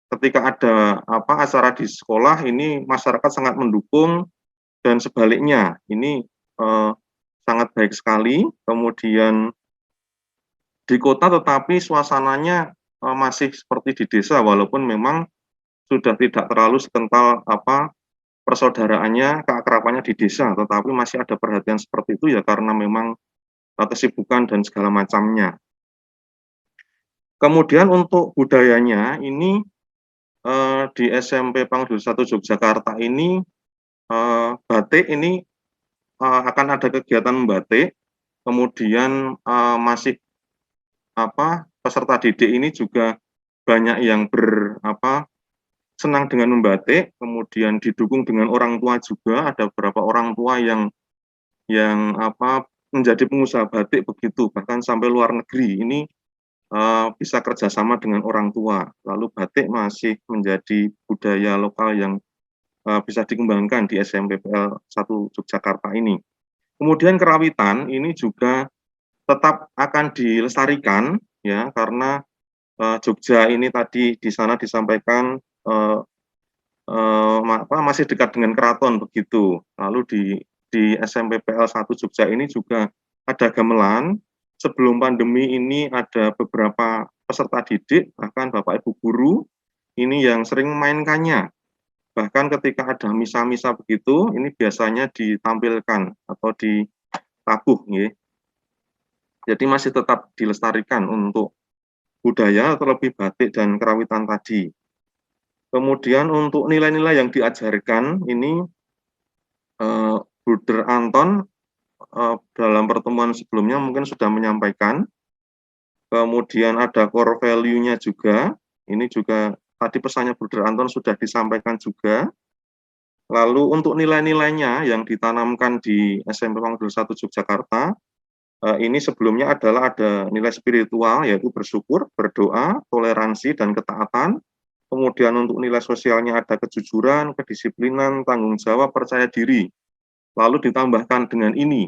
Speaker 8: Ketika ada acara di sekolah ini masyarakat sangat mendukung, dan sebaliknya ini sangat baik sekali. Kemudian di kota tetapi suasananya masih seperti di desa, walaupun memang sudah tidak terlalu sekental persaudaraannya, keakrabannya di desa, tetapi masih ada perhatian seperti itu ya karena memang kesibukan dan segala macamnya. Kemudian untuk budayanya ini di SMP Pangudi Luhur 1 Yogyakarta ini batik ini akan ada kegiatan membatik, kemudian masih peserta didik ini juga banyak yang senang dengan membatik, kemudian didukung dengan orang tua juga, ada beberapa orang tua yang menjadi pengusaha batik begitu, bahkan sampai luar negeri ini bisa kerjasama dengan orang tua. Lalu batik masih menjadi budaya lokal yang bisa dikembangkan di SMP PL 1 Yogyakarta ini. Kemudian kerawitan ini juga tetap akan dilestarikan ya, karena Jogja ini tadi di sana disampaikan masih dekat dengan keraton begitu. Lalu di SMP PL 1 Jogja ini juga ada gamelan. Sebelum pandemi ini ada beberapa peserta didik, bahkan Bapak Ibu guru ini yang sering memainkannya. Bahkan ketika ada misa-misa begitu, ini biasanya ditampilkan atau ditabuh. Ya. Jadi masih tetap dilestarikan untuk budaya, terlebih batik dan kerawitan tadi. Kemudian untuk nilai-nilai yang diajarkan, ini Bruder Anton dalam pertemuan sebelumnya mungkin sudah menyampaikan. Kemudian ada core value-nya juga, ini juga tadi pesannya Bruder Anton sudah disampaikan juga. Lalu untuk nilai-nilainya yang ditanamkan di SMP Pangudi Luhur 1 Yogyakarta, ini sebelumnya adalah ada nilai spiritual, yaitu bersyukur, berdoa, toleransi, dan ketaatan. Kemudian untuk nilai sosialnya ada kejujuran, kedisiplinan, tanggung jawab, percaya diri. Lalu ditambahkan dengan ini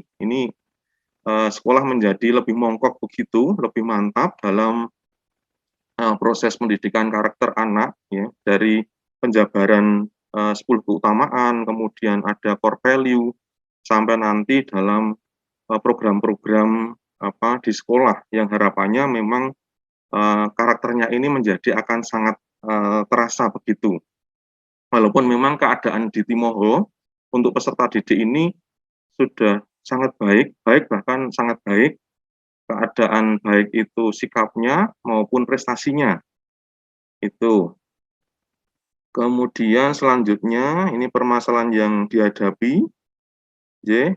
Speaker 8: sekolah menjadi lebih mongkok begitu, lebih mantap dalam proses pendidikan karakter anak, ya, dari penjabaran 10 keutamaan, kemudian ada core value, sampai nanti dalam program-program di sekolah yang harapannya memang karakternya ini akan sangat terasa begitu. Walaupun memang keadaan di Timoho untuk peserta didik ini sudah sangat baik bahkan sangat baik. keadaan baik itu sikapnya maupun prestasinya. Itu. Kemudian selanjutnya ini permasalahan yang dihadapi. Y.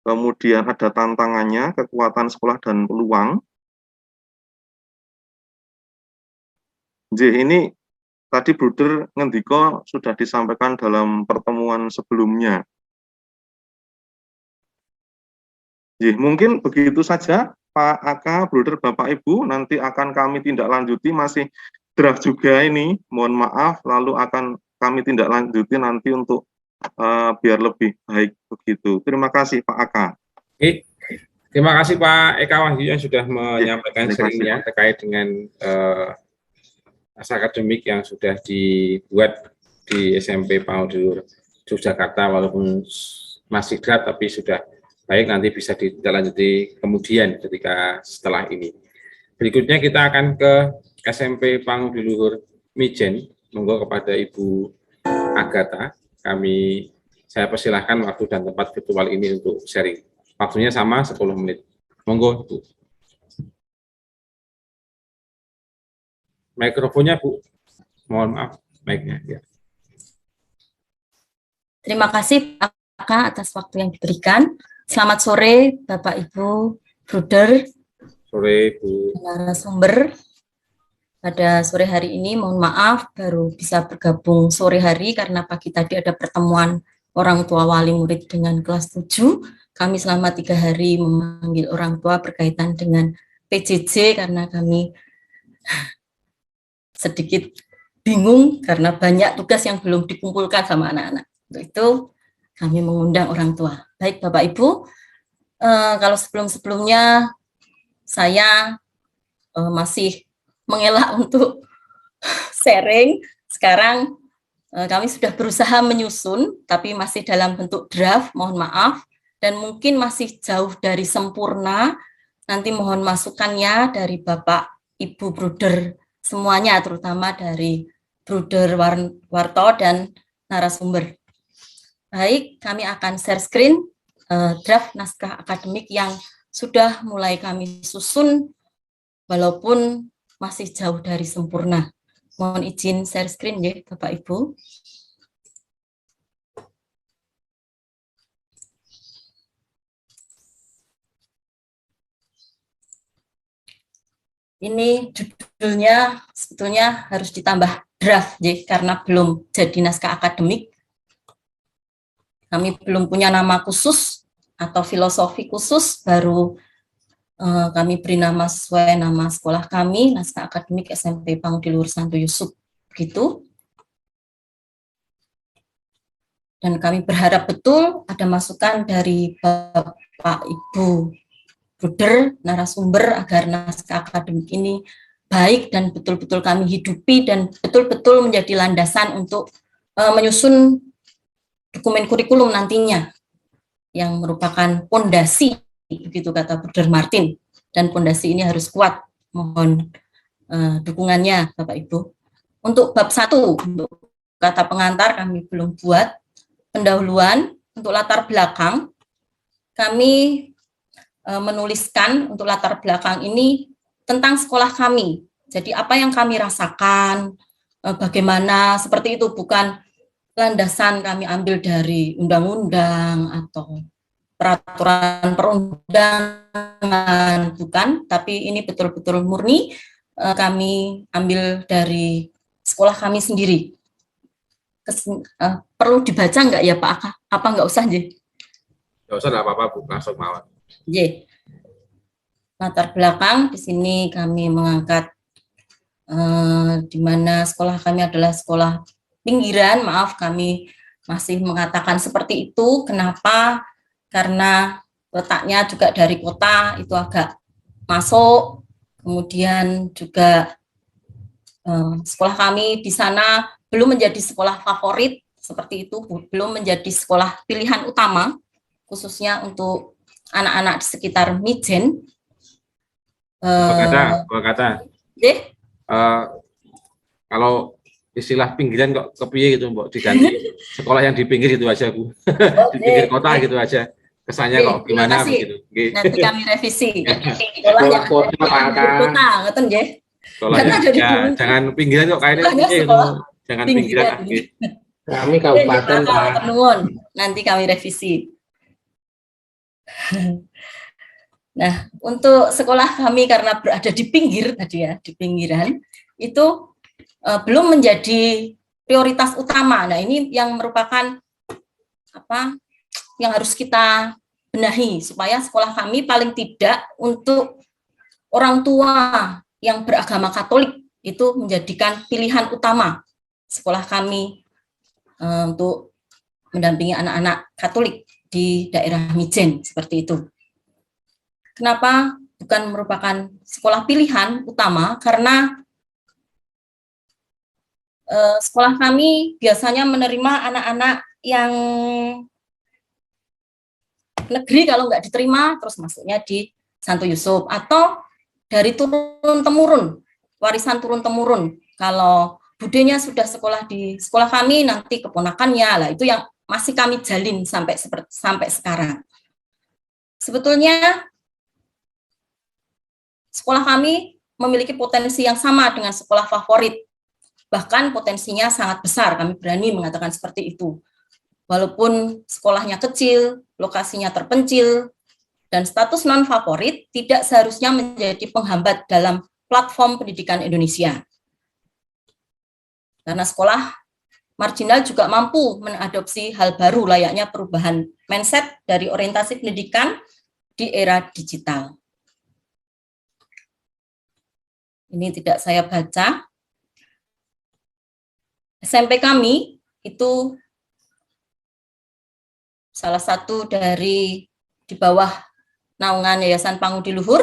Speaker 8: Kemudian ada tantangannya, kekuatan sekolah dan peluang. J. Ini tadi Bruder ngendiko sudah disampaikan dalam pertemuan sebelumnya. Y. Mungkin begitu saja Pak Aka, Bruder, Bapak Ibu, nanti akan kami tindak lanjuti, masih draft juga ini, mohon maaf, lalu akan kami tindak lanjuti nanti untuk biar lebih baik begitu. Terima kasih Pak Aka.
Speaker 2: Oke, terima kasih Pak Eka Wahyu yang sudah menyampaikan sharingnya terkait dengan naskah akademik yang sudah dibuat di SMP Pangudulur Yogyakarta, walaupun masih draft tapi sudah baik, nanti bisa ditindaklanjuti kemudian ketika setelah ini. Berikutnya kita akan ke SMP Pangudulur Mijen. Monggo kepada Ibu Agatha, saya persilahkan waktu dan tempat virtual ini untuk sharing. Waktunya sama 10 menit. Monggo Ibu. Mikrofonnya Bu, mohon maaf, mic-nya. Ya.
Speaker 9: Terima kasih Pak Aka atas waktu yang diberikan. Selamat sore Bapak Ibu, Bruder,
Speaker 2: sore Bu
Speaker 9: narasumber. Pada sore hari ini mohon maaf baru bisa bergabung sore hari karena pagi tadi ada pertemuan orang tua wali murid dengan kelas 7. Kami selama 3 hari memanggil orang tua berkaitan dengan PJJ karena kami sedikit bingung karena banyak tugas yang belum dikumpulkan sama anak-anak. Untuk itu kami mengundang orang tua. Baik Bapak Ibu, kalau sebelum-sebelumnya saya masih mengelak untuk sharing, sekarang kami sudah berusaha menyusun, tapi masih dalam bentuk draft, mohon maaf, dan mungkin masih jauh dari sempurna. Nanti mohon masukannya dari Bapak, Ibu, Bruder, semuanya, terutama dari Bruder Warto dan narasumber. Baik, kami akan share screen draft naskah akademik yang sudah mulai kami susun, walaupun masih jauh dari sempurna. Mohon izin share screen ya, Bapak Ibu. Ini judulnya sebetulnya harus ditambah draft ya, karena belum jadi naskah akademik. Kami belum punya nama khusus atau filosofi khusus, baru kami beri nama sesuai nama sekolah kami, naskah akademik SMP Pangudulur Santo Yusuf, begitu. Dan kami berharap betul ada masukan dari Bapak Ibu Bruder, narasumber, agar naskah akademik ini baik dan betul-betul kami hidupi dan betul-betul menjadi landasan untuk menyusun dokumen kurikulum nantinya yang merupakan pondasi, begitu kata Bruder Martin, dan pondasi ini harus kuat. Mohon dukungannya Bapak Ibu. Untuk bab 1, untuk kata pengantar kami belum buat. Pendahuluan untuk latar belakang, kami menuliskan untuk latar belakang ini tentang sekolah kami. Jadi apa yang kami rasakan, bagaimana, seperti itu, bukan landasan kami ambil dari undang-undang atau peraturan perundangan, bukan, tapi ini betul-betul murni kami ambil dari sekolah kami sendiri. Perlu dibaca enggak ya Pak Aka? Apa enggak usah, J?
Speaker 2: Enggak usah, enggak apa-apa, Bu, langsung mawar.
Speaker 9: J. Latar belakang di sini kami mengangkat di mana sekolah kami adalah sekolah pinggiran, maaf kami masih mengatakan seperti itu. Kenapa? Karena letaknya juga dari kota, itu agak masuk. Kemudian juga sekolah kami di sana belum menjadi sekolah favorit, seperti itu, belum menjadi sekolah pilihan utama, khususnya untuk anak-anak di sekitar Mijen.
Speaker 2: Kata. Kalau istilah pinggiran kok kepiye gitu, Mbok, diganti sekolah yang di pinggir itu aja, Bu. Di pinggir kota gitu aja. kesannya kok gimana begitu.
Speaker 9: Nanti kami revisi. Sekolahnya
Speaker 2: kota,
Speaker 9: ngoten nggih.
Speaker 2: Sekolahnya jangan pinggiran kok kayaknya jangan pinggiran.
Speaker 1: Kami kabupaten Pak.
Speaker 9: Nanti kami revisi. Nah, untuk sekolah kami karena berada di pinggir tadi ya, di pinggiran, itu belum menjadi prioritas utama. Nah, ini yang merupakan yang harus kita benahi supaya sekolah kami paling tidak untuk orang tua yang beragama Katolik itu menjadikan pilihan utama sekolah kami untuk mendampingi anak-anak Katolik di daerah Mijen seperti itu. Kenapa bukan merupakan sekolah pilihan utama? Karena sekolah kami biasanya menerima anak-anak yang negeri kalau nggak diterima terus masuknya di Santo Yusuf, atau dari turun-temurun, warisan turun-temurun. Kalau budenya sudah sekolah di sekolah kami, nanti keponakannya lah, itu yang masih kami jalin sampai sekarang. Sebetulnya sekolah kami memiliki potensi yang sama dengan sekolah favorit, bahkan potensinya sangat besar, kami berani mengatakan seperti itu. Walaupun sekolahnya kecil, lokasinya terpencil, dan status non-favorit tidak seharusnya menjadi penghambat dalam platform pendidikan Indonesia. Karena sekolah marginal juga mampu mengadopsi hal baru layaknya perubahan mindset dari orientasi pendidikan di era digital. Ini tidak saya baca. SMP kami itu salah satu dari di bawah naungan Yayasan Pangudi Luhur,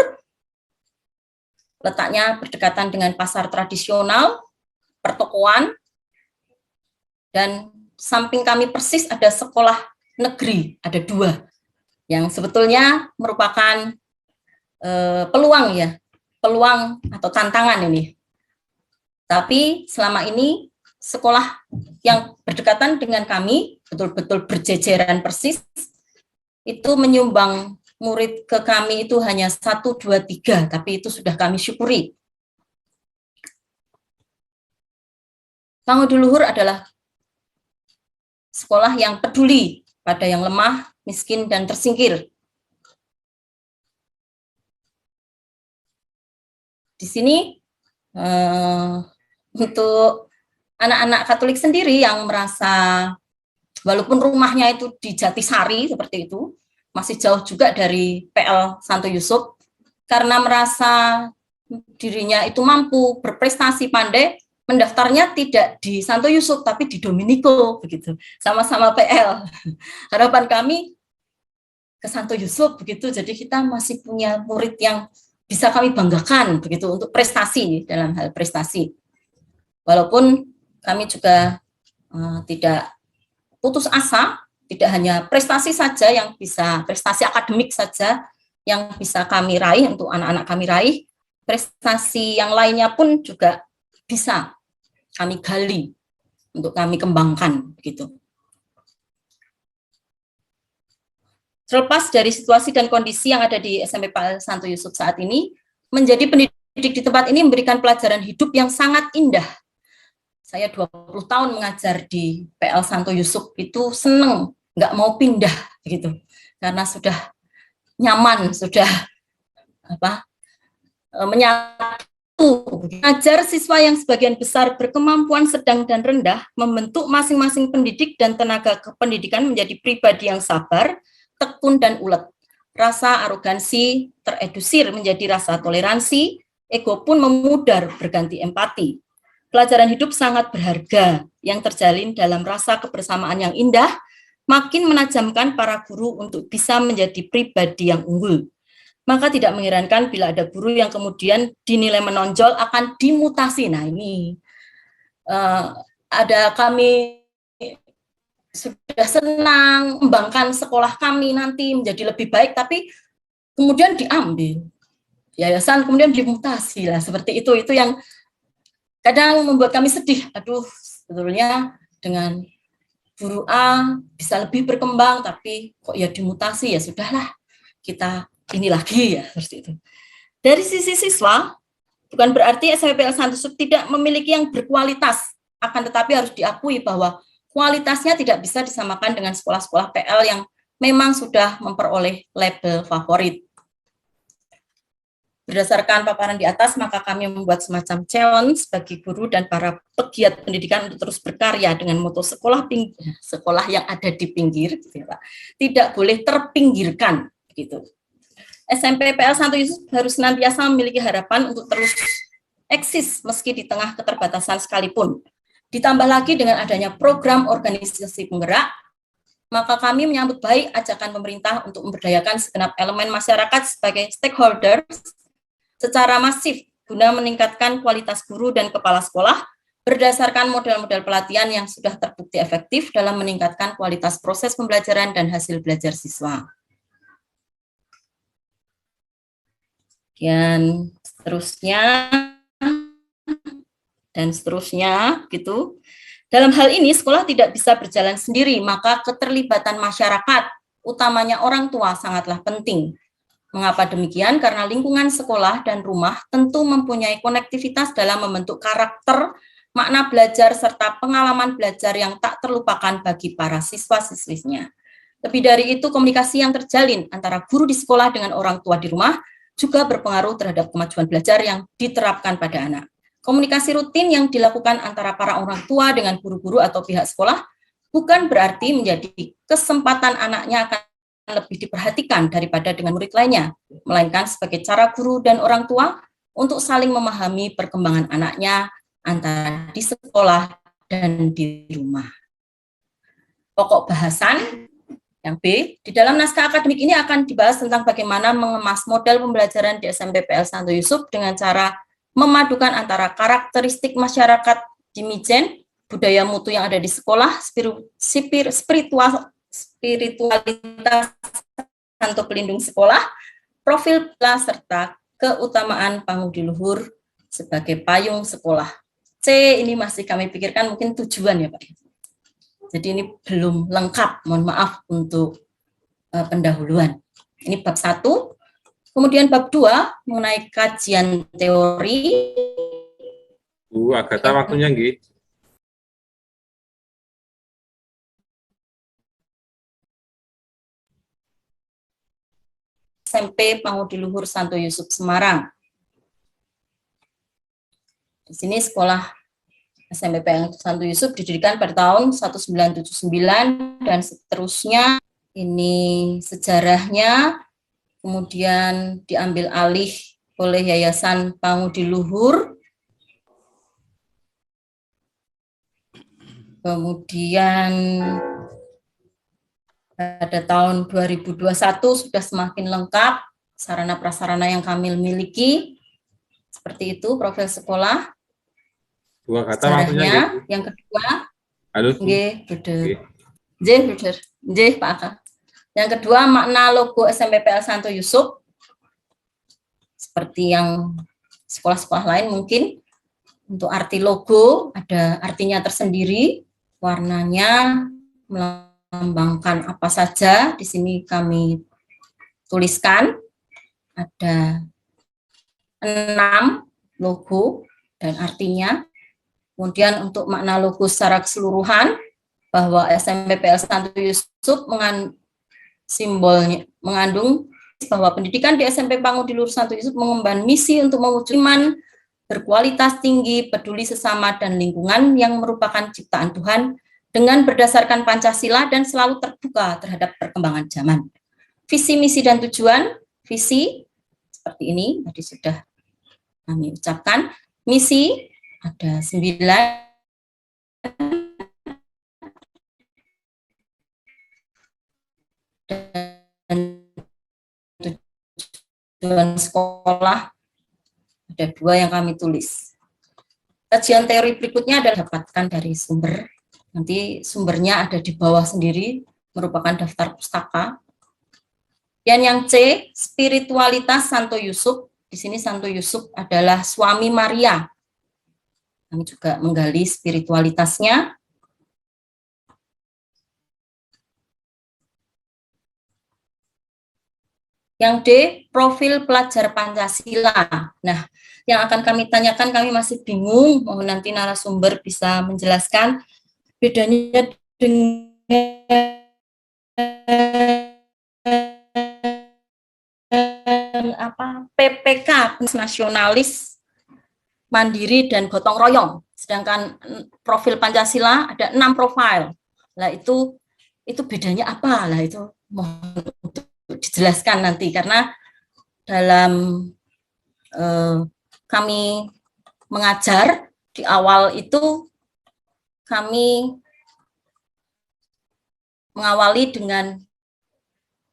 Speaker 9: letaknya berdekatan dengan pasar tradisional, pertokoan, dan samping kami persis ada sekolah negeri, ada 2, yang sebetulnya merupakan peluang ya, peluang atau tantangan ini. Tapi selama ini sekolah yang berdekatan dengan kami, betul-betul berjejeran persis, itu menyumbang murid ke kami itu hanya 1, 2, 3, tapi itu sudah kami syukuri. Pangudi Luhur adalah sekolah yang peduli pada yang lemah, miskin, dan tersingkir. Di sini untuk anak-anak Katolik sendiri yang merasa walaupun rumahnya itu di Jatisari seperti itu, masih jauh juga dari PL Santo Yusuf, karena merasa dirinya itu mampu, berprestasi, pandai, mendaftarnya tidak di Santo Yusuf tapi di Dominico begitu, sama-sama PL. Harapan kami ke Santo Yusuf begitu, jadi kita masih punya murid yang bisa kami banggakan begitu untuk prestasi, dalam hal prestasi. Walaupun kami juga tidak putus asa, tidak hanya prestasi saja yang bisa, prestasi akademik saja yang bisa kami raih, untuk anak-anak kami raih, prestasi yang lainnya pun juga bisa kami gali untuk kami kembangkan begitu. Terlepas dari situasi dan kondisi yang ada di SMP PL Santo Yusuf saat ini, menjadi pendidik di tempat ini memberikan pelajaran hidup yang sangat indah. Saya 20 tahun mengajar di PL Santo Yusuf, itu seneng, nggak mau pindah begitu, karena sudah nyaman, sudah menyatu. Mengajar siswa yang sebagian besar berkemampuan sedang dan rendah, membentuk masing-masing pendidik dan tenaga kependidikan menjadi pribadi yang sabar, tekun, dan ulet. Rasa arogansi teredusir menjadi rasa toleransi, ego pun memudar berganti empati. Pelajaran hidup sangat berharga yang terjalin dalam rasa kebersamaan yang indah, makin menajamkan para guru untuk bisa menjadi pribadi yang unggul. Maka tidak mengherankan bila ada guru yang kemudian dinilai menonjol akan dimutasi. Nah ini ada kami sudah senang mengembangkan sekolah kami nanti menjadi lebih baik, tapi kemudian diambil yayasan, kemudian dimutasi lah seperti itu yang kadang membuat kami sedih. Aduh, sebetulnya dengan guru A bisa lebih berkembang, tapi kok ya dimutasi, ya sudahlah, kita ini lagi ya, seperti itu. Dari sisi siswa, bukan berarti SMPPL Santo Yusuf tidak memiliki yang berkualitas, akan tetapi harus diakui bahwa kualitasnya tidak bisa disamakan dengan sekolah-sekolah PL yang memang sudah memperoleh label favorit. Berdasarkan paparan di atas, maka kami membuat semacam challenge bagi guru dan para pegiat pendidikan untuk terus berkarya dengan moto sekolah yang ada di pinggir, gitu ya, Pak. Tidak boleh terpinggirkan, gitu. SMPPL Santo Yusuf harus senantiasa memiliki harapan untuk terus eksis meski di tengah keterbatasan sekalipun. Ditambah lagi dengan adanya program organisasi penggerak, maka kami menyambut baik ajakan pemerintah untuk memberdayakan segenap elemen masyarakat sebagai stakeholders secara masif guna meningkatkan kualitas guru dan kepala sekolah berdasarkan model-model pelatihan yang sudah terbukti efektif dalam meningkatkan kualitas proses pembelajaran dan hasil belajar siswa. Dan seterusnya gitu. Dalam hal ini sekolah tidak bisa berjalan sendiri, maka keterlibatan masyarakat, utamanya orang tua, sangatlah penting. Mengapa demikian? Karena lingkungan sekolah dan rumah tentu mempunyai konektivitas dalam membentuk karakter, makna belajar, serta pengalaman belajar yang tak terlupakan bagi para siswa-siswinya. Lebih dari itu, komunikasi yang terjalin antara guru di sekolah dengan orang tua di rumah juga berpengaruh terhadap kemajuan belajar yang diterapkan pada anak. Komunikasi rutin yang dilakukan antara para orang tua dengan guru-guru atau pihak sekolah bukan berarti menjadi kesempatan anaknya akan lebih diperhatikan daripada dengan murid lainnya, melainkan sebagai cara guru dan orang tua untuk saling memahami perkembangan anaknya antara di sekolah dan di rumah. Pokok bahasan yang B, di dalam naskah akademik ini akan dibahas tentang bagaimana mengemas model pembelajaran di SMPPL Santo Yusuf dengan cara memadukan antara karakteristik masyarakat di Mijen, budaya mutu yang ada di sekolah, spiritualitas Santo Pelindung Sekolah, profil serta keutamaan pangudi luhur sebagai payung sekolah. C ini masih kami pikirkan mungkin tujuan ya Pak. Jadi ini belum lengkap, mohon maaf untuk pendahuluan. Ini bab 1, kemudian bab 2 mengenai kajian teori.
Speaker 2: Bu Agatha waktunya nggih.
Speaker 9: SMP Pangudi Luhur Santo Yusuf Semarang. Di sini sekolah SMPPL Santo Yusuf didirikan pada tahun 1979 dan seterusnya. Ini sejarahnya, kemudian diambil alih oleh Yayasan Pangudi Luhur. Kemudian pada tahun 2021 sudah semakin lengkap sarana prasarana yang kami miliki. Seperti itu profil sekolah. Sejarahnya. Yang kedua, Pak Aka. Yang kedua, makna logo SMPPL Santo Yusuf. Seperti yang sekolah-sekolah lain mungkin, untuk arti logo ada artinya tersendiri, warnanya melambangkan apa saja. Di sini kami tuliskan ada 6 logo dan artinya. Kemudian untuk makna logo secara keseluruhan, bahwa SMPPL Santo Yusuf simbolnya mengandung bahwa pendidikan di SMP Pangudi Luhur Santo Yusuf mengemban misi untuk mewujudkan iman berkualitas tinggi, peduli sesama dan lingkungan yang merupakan ciptaan Tuhan dengan berdasarkan Pancasila dan selalu terbuka terhadap perkembangan zaman. Visi, misi, dan tujuan. Visi seperti ini tadi sudah kami ucapkan. Misi ada 9. Dan tujuan sekolah ada 2 yang kami tulis. Kajian teori berikutnya adalah dapatkan dari sumber. Nanti sumbernya ada di bawah sendiri, merupakan daftar pustaka. Dan yang C, spiritualitas Santo Yusuf. Di sini Santo Yusuf adalah suami Maria. Kami juga menggali spiritualitasnya. Yang D, profil pelajar Pancasila. Nah, yang akan kami tanyakan kami masih bingung, mohon nanti narasumber bisa menjelaskan bedanya dengan PPK, nasionalis, mandiri, dan gotong royong. Sedangkan profil Pancasila ada 6 profil. Lah itu bedanya apa? Lah itu mohon untuk dijelaskan nanti, karena dalam kami mengajar di awal itu kami mengawali dengan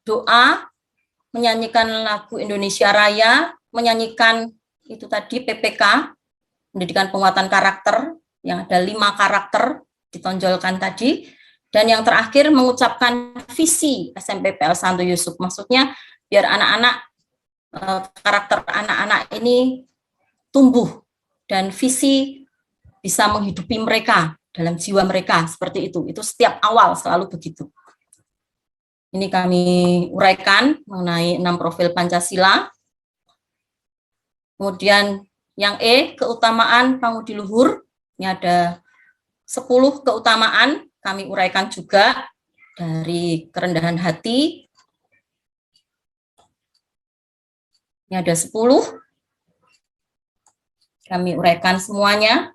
Speaker 9: doa, menyanyikan lagu Indonesia Raya, menyanyikan itu tadi PPK, pendidikan penguatan karakter, yang ada 5 karakter ditonjolkan tadi, dan yang terakhir mengucapkan visi SMP PL Santo Yusuf. Maksudnya biar anak-anak, karakter anak-anak ini tumbuh dan visi bisa menghidupi mereka dalam jiwa mereka, seperti itu. Itu setiap awal selalu begitu. Ini kami uraikan mengenai 6 profil Pancasila. Kemudian yang E, keutamaan pangudi luhur. Ini ada 10 keutamaan, kami uraikan juga dari kerendahan hati. Ini ada 10. Kami uraikan semuanya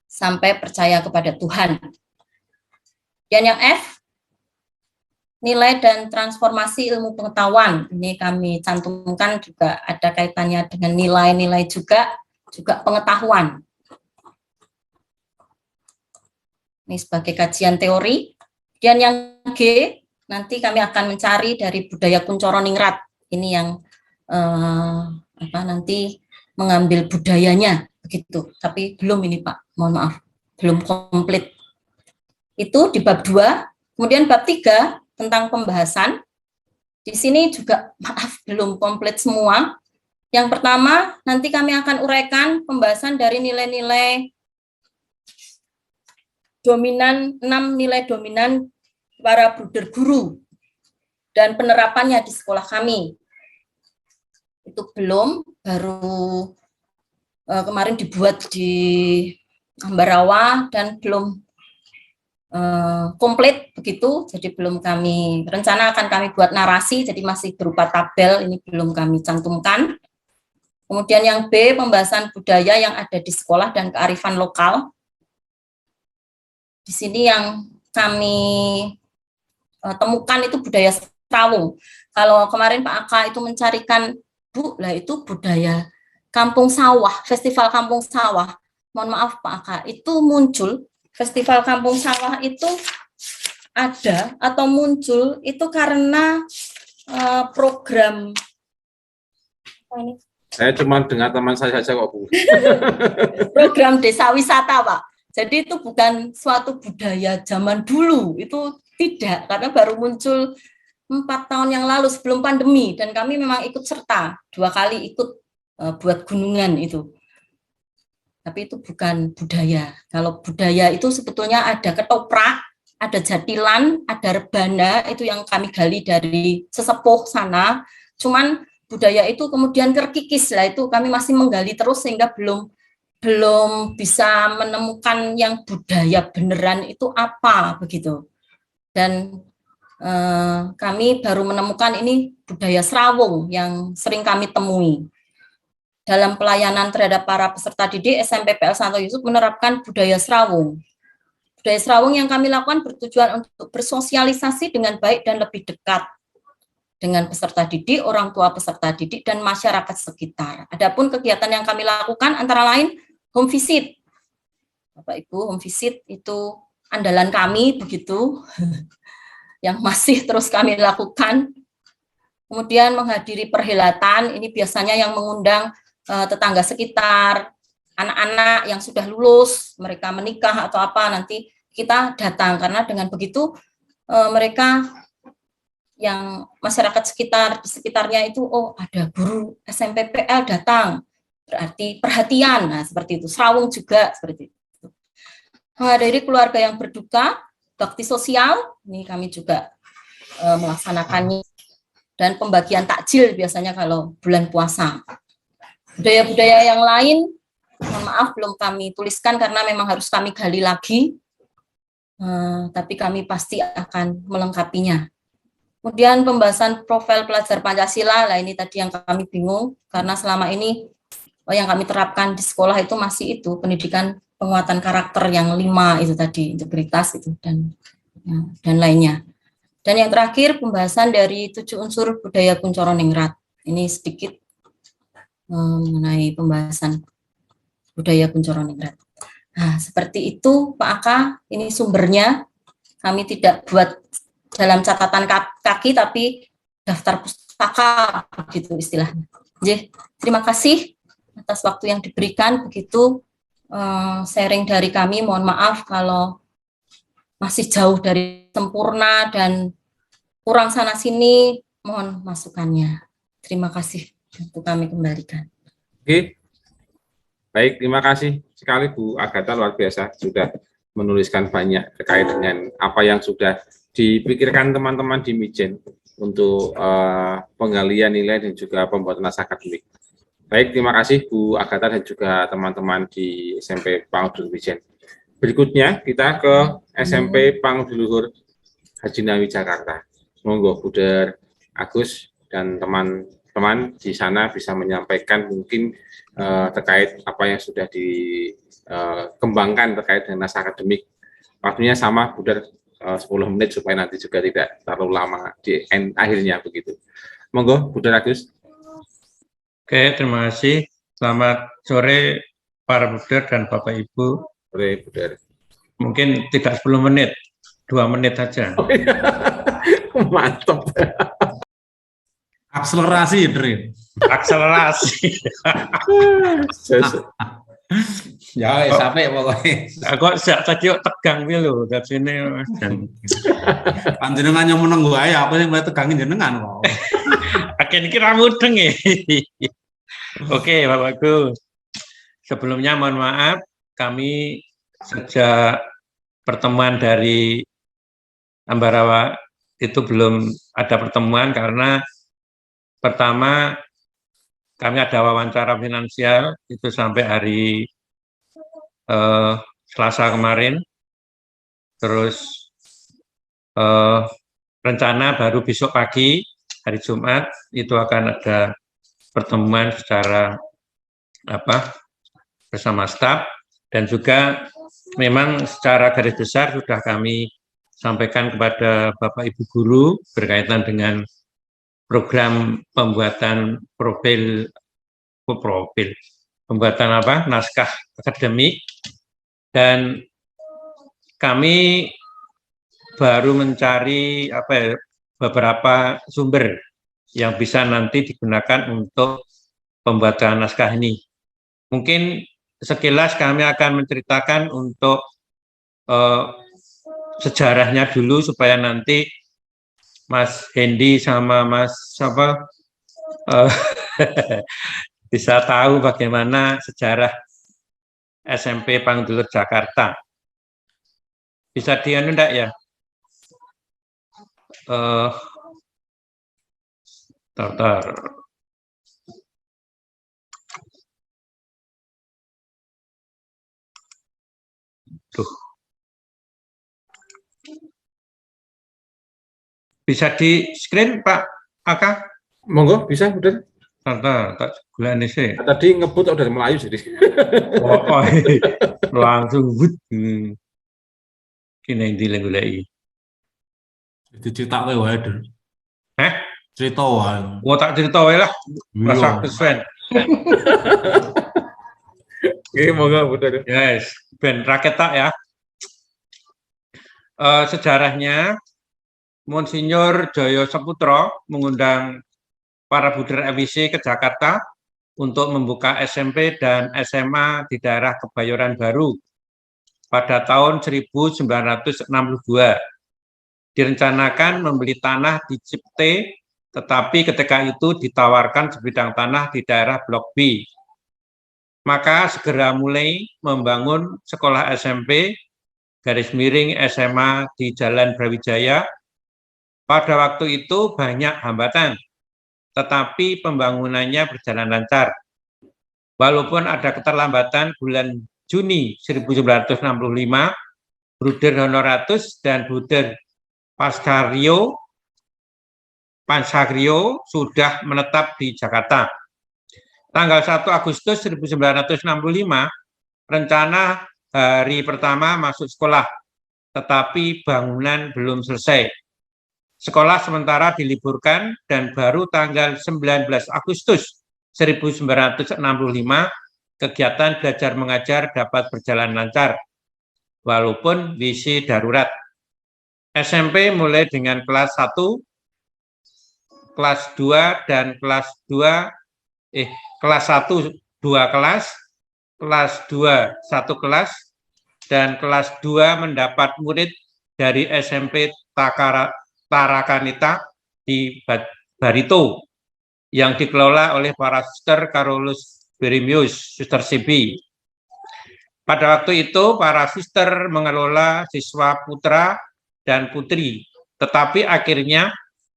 Speaker 9: sampai percaya kepada Tuhan. Dan yang F, nilai dan transformasi ilmu pengetahuan. Ini kami cantumkan juga ada kaitannya dengan nilai-nilai juga pengetahuan. Ini sebagai kajian teori. Dan yang G, nanti kami akan mencari dari budaya Kuncoro Ningrat. Ini yang nanti mengambil budayanya, begitu. Tapi belum ini Pak, mohon maaf, belum komplit. Itu di bab 2. Kemudian bab 3 tentang pembahasan. Di sini juga maaf belum komplit semua. Yang pertama, nanti kami akan uraikan pembahasan dari nilai-nilai dominan, 6 nilai dominan para bruder guru dan penerapannya di sekolah kami. Itu belum, baru kemarin dibuat di Ambarawa dan belum komplit begitu, jadi belum kami rencana akan kami buat narasi, jadi masih berupa tabel, ini belum kami cantumkan. Kemudian yang B, pembahasan budaya yang ada di sekolah dan kearifan lokal. Di sini yang kami temukan itu budaya Serawung. Kalau kemarin Pak Aka itu mencarikan, Bu, lah itu budaya kampung sawah, festival kampung sawah. Mohon maaf Pak Aka, itu muncul, festival kampung sawah itu ada atau muncul itu karena program apa ini?
Speaker 2: Saya cuma dengar teman saya saja kok Bu.
Speaker 9: Program desa wisata Pak. Jadi itu bukan suatu budaya zaman dulu, itu tidak, karena baru muncul 4 tahun yang lalu sebelum pandemi, dan kami memang ikut serta 2 kali ikut buat gunungan itu. Tapi itu bukan budaya. Kalau budaya itu sebetulnya ada ketoprak, ada jatilan, ada rebana, itu yang kami gali dari sesepuh sana. Cuman budaya itu kemudian terkikis lah, itu kami masih menggali terus sehingga belum bisa menemukan yang budaya beneran itu apa begitu. Dan kami baru menemukan ini budaya Serawung yang sering kami temui. Dalam pelayanan terhadap para peserta didik, SMP PL Santo Yusuf menerapkan budaya Serawung. Budaya Serawung yang kami lakukan bertujuan untuk bersosialisasi dengan baik dan lebih dekat dengan peserta didik, orang tua peserta didik, dan masyarakat sekitar. Adapun kegiatan yang kami lakukan antara lain home visit. Bapak Ibu, home visit itu andalan kami begitu, yang masih terus kami lakukan. Kemudian menghadiri perhelatan, ini biasanya yang mengundang tetangga sekitar, anak-anak yang sudah lulus, mereka menikah atau apa, nanti kita datang, karena dengan begitu mereka yang masyarakat sekitarnya itu, oh ada guru SMP PL datang, berarti perhatian, nah seperti itu. Serawung juga seperti itu. Menghadiri keluarga yang berduka, bakti sosial, ini kami juga melaksanakannya. dan pembagian takjil biasanya kalau bulan puasa. Budaya-budaya yang lain, mohon maaf belum kami tuliskan karena memang harus kami gali lagi, tapi kami pasti akan melengkapinya. Kemudian pembahasan profil pelajar Pancasila, lah ini tadi yang kami bingung, karena selama ini yang kami terapkan di sekolah itu masih itu, pendidikan penguatan karakter yang 5 itu tadi, integritas itu, dan lainnya. Dan yang terakhir, pembahasan dari 7 unsur budaya Kuncoro Ningrat. Ini sedikit mengenai pembahasan budaya Kuncoro Ningrat. Nah, seperti itu Pak Aka, ini sumbernya. Kami tidak buat dalam catatan kaki, tapi daftar pustaka, begitu istilahnya. Jadi, terima kasih atas waktu yang diberikan. Begitu sharing dari kami. Mohon maaf kalau masih jauh dari sempurna dan kurang sana-sini. Mohon masukannya. Terima kasih. Untuk kami kembalikan.
Speaker 2: Oke. Baik, terima kasih sekali Bu Agatha, luar biasa sudah menuliskan banyak terkait dengan apa yang sudah dipikirkan teman-teman di Mijen untuk penggalian nilai dan juga pembuatan naskah akademik. Baik, terima kasih Bu Agatha dan juga teman-teman di SMP Panguduluhur Mijen. Berikutnya kita ke SMP Panguduluhur Haji Nawi Jakarta. Monggo Buder Agus dan teman-teman di sana bisa menyampaikan mungkin terkait apa yang sudah dikembangkan terkait dengan naskah akademik. Waktunya sama Buder 10 menit supaya nanti juga tidak terlalu lama di akhirnya begitu. Monggo Buder Agus.
Speaker 7: Oke, terima kasih. Selamat sore para Buder dan Bapak Ibu.
Speaker 2: Sore Buder.
Speaker 7: Mungkin tidak 10 menit, 2 menit saja.
Speaker 2: Mantap.
Speaker 4: Akselerasi, Dri.
Speaker 7: Akselerasi.
Speaker 4: Ya, sampai pokoknya.
Speaker 7: Kok tadi tegang dulu dari sini.
Speaker 4: Panjenengan yang menunggu aja, aku yang mulai tegangin jenengan kok.
Speaker 7: Akhirnya kira mudeng ya. Oke, Bapakku. Sebelumnya mohon maaf, kami sejak pertemuan dari Ambarawa itu belum ada pertemuan karena pertama kami ada wawancara finansial itu sampai hari Selasa kemarin, terus rencana baru besok pagi hari Jumat itu akan ada pertemuan secara bersama staf, dan juga memang secara garis besar sudah kami sampaikan kepada Bapak Ibu guru berkaitan dengan program pembuatan pembuatan naskah akademik, dan kami baru mencari beberapa sumber yang bisa nanti digunakan untuk pembuatan naskah ini. Mungkin sekilas kami akan menceritakan untuk sejarahnya dulu supaya nanti Mas Hendy sama Mas bisa tahu bagaimana sejarah SMP Panguduluhur Jakarta. Bisa dianu enggak ya? Tar. Tuh. Bisa di screen Pak Aka?
Speaker 2: Monggo, bisa udah.
Speaker 7: Tak gulane sih.
Speaker 2: Tadi ngebut udah Melayu jadi.
Speaker 7: Langsung but. Kini dileng-goleki.
Speaker 4: Dicetak wae, Dr.
Speaker 7: Hah?
Speaker 4: Cerita wae.
Speaker 7: Tak cerita wae lah. Rasa kesuwen.
Speaker 2: Oke, monggo Buder.
Speaker 7: Yes, ben raket tak ya. Sejarahnya Monsinyur Joyo Saputro mengundang para Buder FIC ke Jakarta untuk membuka SMP dan SMA di daerah Kebayoran Baru pada tahun 1962. Direncanakan membeli tanah di Cipte, tetapi ketika itu ditawarkan sebidang tanah di daerah Blok B. Maka segera mulai membangun sekolah SMP _SMA di Jalan Brawijaya. Pada waktu itu banyak hambatan,
Speaker 10: tetapi pembangunannya berjalan lancar. Walaupun ada keterlambatan bulan Juni 1965, Bruder Honoratus dan Bruder Pansagrio sudah menetap di Jakarta. Tanggal 1 Agustus 1965, rencana hari pertama masuk sekolah, tetapi bangunan belum selesai. Sekolah sementara diliburkan dan baru tanggal 19 Agustus 1965 kegiatan belajar mengajar dapat berjalan lancar, walaupun WC darurat. SMP mulai dengan kelas 1, kelas 2 dan kelas 1 2 kelas, kelas 2 1 kelas, dan kelas 2 mendapat murid dari SMP Tarakanita di Barito yang dikelola oleh para Suster Carolus Berimius, Suster CB. Pada waktu itu para suster mengelola siswa putra dan putri, tetapi akhirnya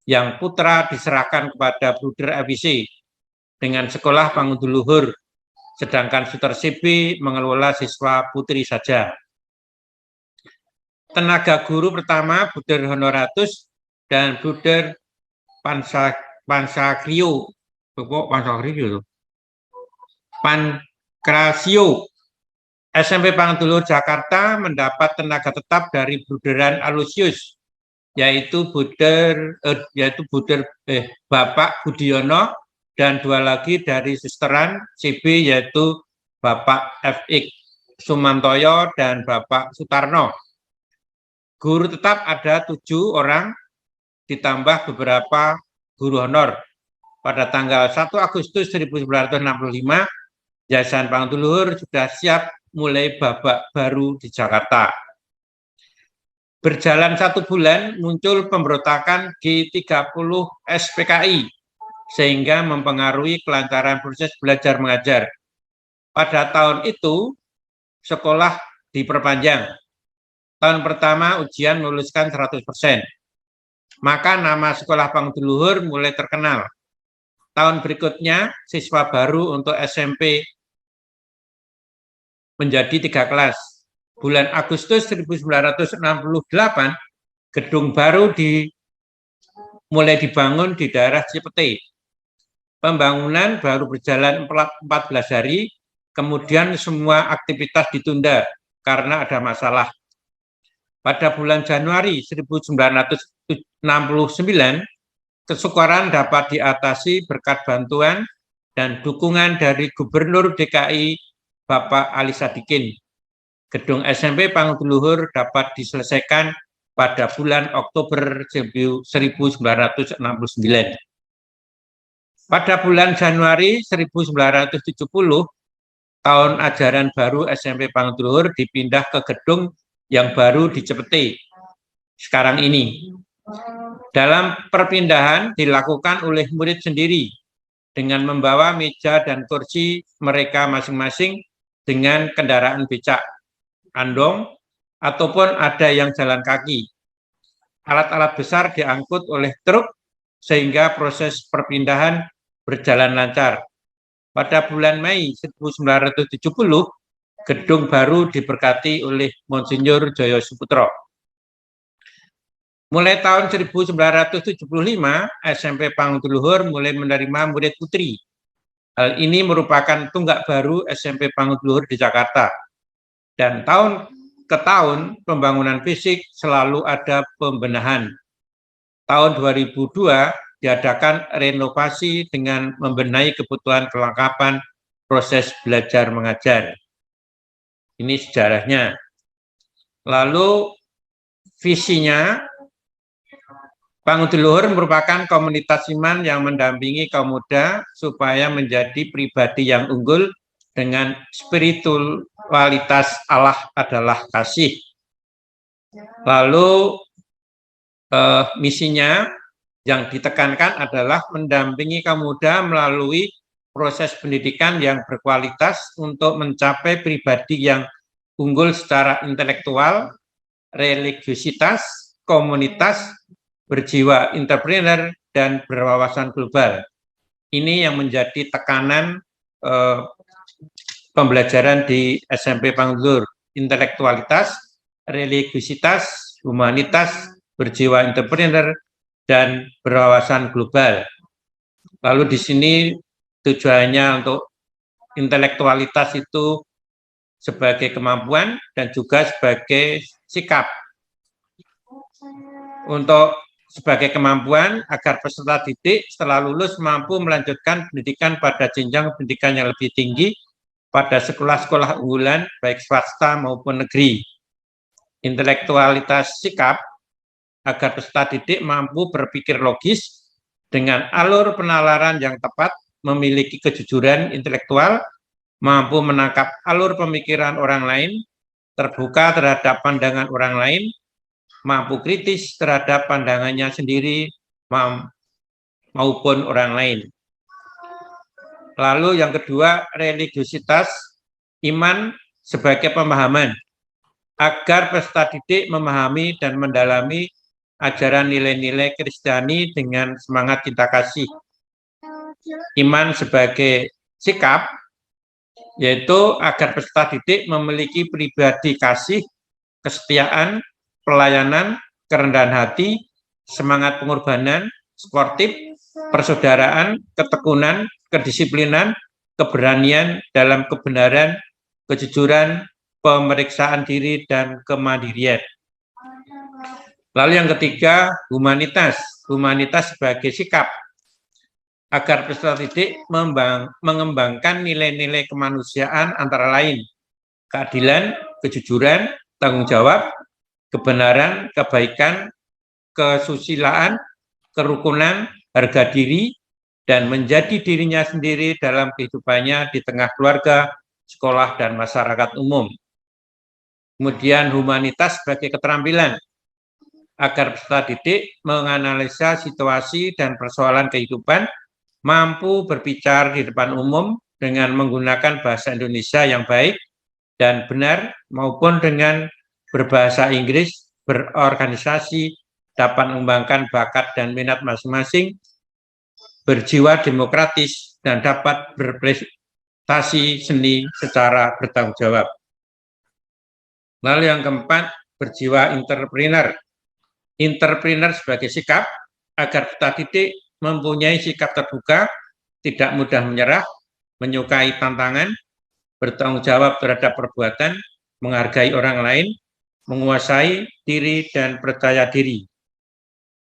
Speaker 10: yang putra diserahkan kepada Bruder ABC dengan sekolah Panguduluhur, sedangkan Suster CB mengelola siswa putri saja. Tenaga guru pertama Bruder Honoratus dan Bruder Pankrasio. SMP Panguduluhur Jakarta mendapat tenaga tetap dari Bruderan Alusius, yaitu Bapak Budiono, dan 2 lagi dari Susteran CB, yaitu Bapak FX Sumantoyo dan Bapak Sutarno. Guru tetap ada 7 orang, ditambah beberapa guru honor. Pada tanggal 1 Agustus 1965, Yayasan Panguduluhur sudah siap mulai babak baru di Jakarta. Berjalan 1 bulan, muncul pemberontakan G30 SPKI, sehingga mempengaruhi kelancaran proses belajar mengajar. Pada tahun itu, sekolah diperpanjang. Tahun pertama ujian meluluskan 100%. Maka nama sekolah Panguduluhur mulai terkenal. Tahun berikutnya, siswa baru untuk SMP menjadi 3 kelas. Bulan Agustus 1968, gedung baru mulai dibangun di daerah Cipete. Pembangunan baru berjalan 14 hari, kemudian semua aktivitas ditunda karena ada masalah. Pada bulan Januari 1969, kesukaran dapat diatasi berkat bantuan dan dukungan dari Gubernur DKI Bapak Ali Sadikin. Gedung SMP Panguduluhur dapat diselesaikan pada bulan Oktober 1969. Pada bulan Januari 1970, tahun ajaran baru SMP Panguduluhur dipindah ke gedung yang baru di Cipete sekarang ini. Dalam perpindahan dilakukan oleh murid sendiri dengan membawa meja dan kursi mereka masing-masing dengan kendaraan becak, andong, ataupun ada yang jalan kaki. Alat-alat besar diangkut oleh truk sehingga proses perpindahan berjalan lancar. Pada bulan Mei 1970, gedung baru diberkati oleh Monsinyur Joyo Suputro. Mulai tahun 1975, SMP Panguduluhur mulai menerima murid putri. Hal ini merupakan tunggak baru SMP Panguduluhur di Jakarta. Dan tahun ke tahun, pembangunan fisik selalu ada pembenahan. Tahun 2002, diadakan renovasi dengan membenahi kebutuhan kelengkapan proses belajar mengajar. Ini sejarahnya. Lalu visinya, Panguduluhur merupakan komunitas iman yang mendampingi kaum muda supaya menjadi pribadi yang unggul dengan spiritualitas Allah adalah kasih. Lalu misinya yang ditekankan adalah mendampingi kaum muda melalui proses pendidikan yang berkualitas untuk mencapai pribadi yang unggul secara intelektual, religiusitas, komunitas, berjiwa entrepreneur, dan berwawasan global. ini yang menjadi tekanan pembelajaran di SMP Pangdur, intelektualitas, religiusitas, humanitas, berjiwa entrepreneur, dan berwawasan global. Lalu di sini tujuannya untuk intelektualitas itu sebagai kemampuan dan juga sebagai sikap. Untuk sebagai kemampuan agar peserta didik setelah lulus mampu melanjutkan pendidikan pada jenjang pendidikan yang lebih tinggi pada sekolah-sekolah unggulan baik swasta maupun negeri. Intelektualitas sikap agar peserta didik mampu berpikir logis dengan alur penalaran yang tepat, memiliki kejujuran intelektual, mampu menangkap alur pemikiran orang lain, terbuka terhadap pandangan orang lain, mampu kritis terhadap pandangannya sendiri maupun orang lain. Lalu yang kedua, religiusitas, iman sebagai pemahaman, agar peserta didik memahami dan mendalami ajaran nilai-nilai Kristiani dengan semangat cinta kasih. Iman sebagai sikap, yaitu agar peserta didik memiliki pribadi kasih, kesetiaan, pelayanan, kerendahan hati, semangat pengorbanan, sportif, persaudaraan, ketekunan, kedisiplinan, keberanian dalam kebenaran, kejujuran, pemeriksaan diri, dan kemandirian. Lalu yang ketiga, humanitas. Humanitas sebagai sikap, agar peserta didik mengembangkan nilai-nilai kemanusiaan antara lain keadilan, kejujuran, tanggung jawab, kebenaran, kebaikan, kesusilaan, kerukunan, harga diri, dan menjadi dirinya sendiri dalam kehidupannya di tengah keluarga, sekolah, dan masyarakat umum. Kemudian humanitas sebagai keterampilan, agar peserta didik menganalisa situasi dan persoalan kehidupan, mampu berbicara di depan umum dengan menggunakan bahasa Indonesia yang baik dan benar, maupun dengan berbahasa Inggris, berorganisasi, dapat mengembangkan bakat dan minat masing-masing, berjiwa demokratis, dan dapat berprestasi seni secara bertanggung jawab. Lalu yang keempat, berjiwa entrepreneur. Entrepreneur sebagai sikap, agar peserta didik mempunyai sikap terbuka, tidak mudah menyerah, menyukai tantangan, bertanggung jawab terhadap perbuatan, menghargai orang lain, menguasai diri, dan percaya diri.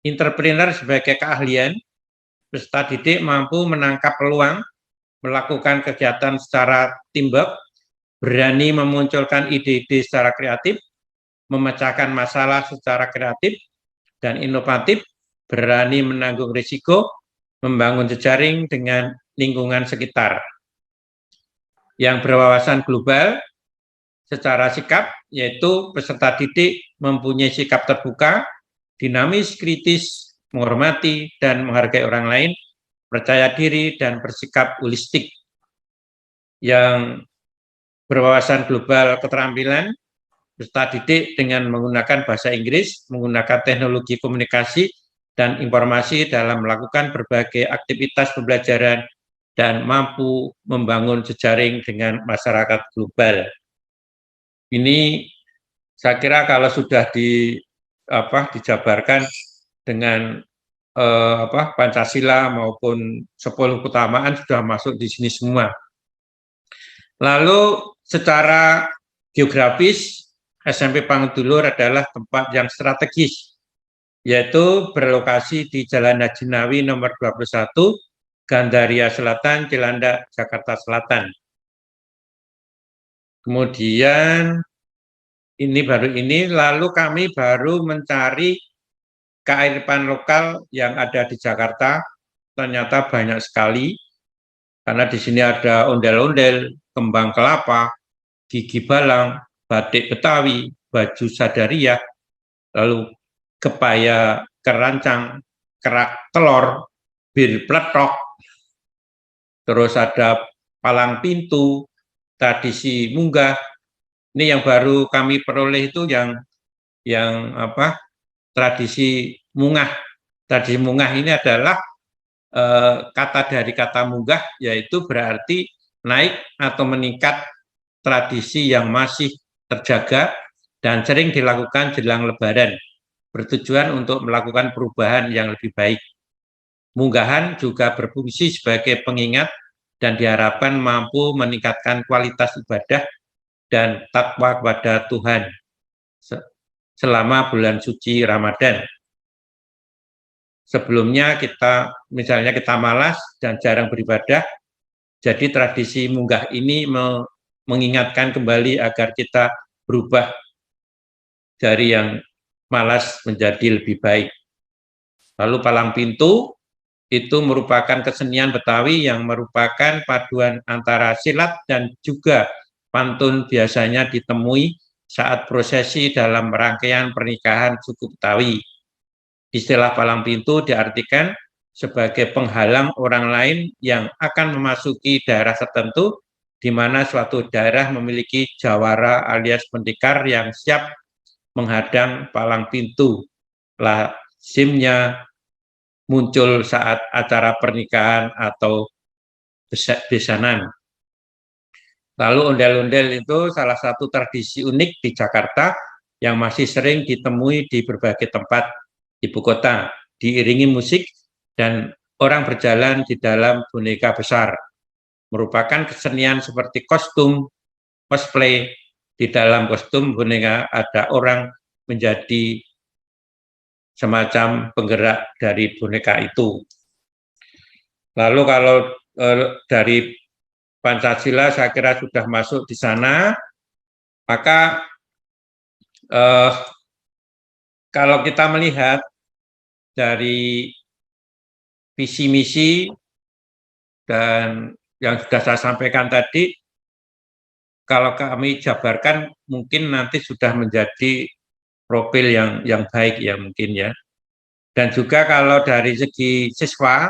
Speaker 10: Entrepreneur sebagai keahlian, peserta didik mampu menangkap peluang, melakukan kegiatan secara teamwork, berani memunculkan ide-ide secara kreatif, memecahkan masalah secara kreatif dan inovatif, berani menanggung risiko, membangun jejaring dengan lingkungan sekitar. Yang berwawasan global secara sikap, yaitu peserta didik mempunyai sikap terbuka, dinamis, kritis, menghormati dan menghargai orang lain, percaya diri, dan bersikap holistik. Yang berwawasan global keterampilan, peserta didik dengan menggunakan bahasa Inggris, menggunakan teknologi komunikasi dan informasi dalam melakukan berbagai aktivitas pembelajaran, dan mampu membangun jejaring dengan masyarakat global. Ini saya kira kalau sudah dijabarkan dengan Pancasila maupun 10 keutamaan sudah masuk di sini semua. Lalu secara geografis, SMP Pangdulur adalah tempat yang strategis, yaitu berlokasi di Jalan Haji Nawi nomor 21, Gandaria Selatan, Cilandak, Jakarta Selatan. Kemudian lalu kami baru mencari kearifan lokal yang ada di Jakarta. Ternyata banyak sekali, karena di sini ada ondel-ondel, kembang kelapa, gigi balang, batik Betawi, baju sadariah, lalu kebaya kerancang, kerak telur, bir pletok, terus ada palang pintu, tradisi munggah. Ini yang baru kami peroleh itu yang tradisi mungah. Tradisi mungah ini adalah kata dari kata munggah, yaitu berarti naik atau meningkat tradisi yang masih terjaga dan sering dilakukan jelang Lebaran, bertujuan untuk melakukan perubahan yang lebih baik. Munggahan juga berfungsi sebagai pengingat dan diharapkan mampu meningkatkan kualitas ibadah dan takwa kepada Tuhan selama bulan suci Ramadan. Sebelumnya misalnya kita malas dan jarang beribadah, jadi tradisi munggah ini mengingatkan kembali agar kita berubah dari yang malas menjadi lebih baik. Lalu palang pintu itu merupakan kesenian Betawi yang merupakan paduan antara silat dan juga pantun, biasanya ditemui saat prosesi dalam rangkaian pernikahan suku Betawi. Istilah palang pintu diartikan sebagai penghalang orang lain yang akan memasuki daerah tertentu, di mana suatu daerah memiliki jawara alias pendekar yang siap menghadang palang pintu. Lazimnya muncul saat acara pernikahan atau besanan. Lalu ondel-ondel itu salah satu tradisi unik di Jakarta yang masih sering ditemui di berbagai tempat ibu kota, diiringi musik dan orang berjalan di dalam boneka besar. Merupakan kesenian seperti kostum, cosplay. Di dalam kostum boneka ada orang menjadi semacam penggerak dari boneka itu. Lalu kalau dari Pancasila saya kira sudah masuk di sana, maka kalau kita melihat dari visi misi dan yang sudah saya sampaikan tadi, kalau kami jabarkan mungkin nanti sudah menjadi profil yang baik ya mungkin ya. Dan juga kalau dari segi siswa,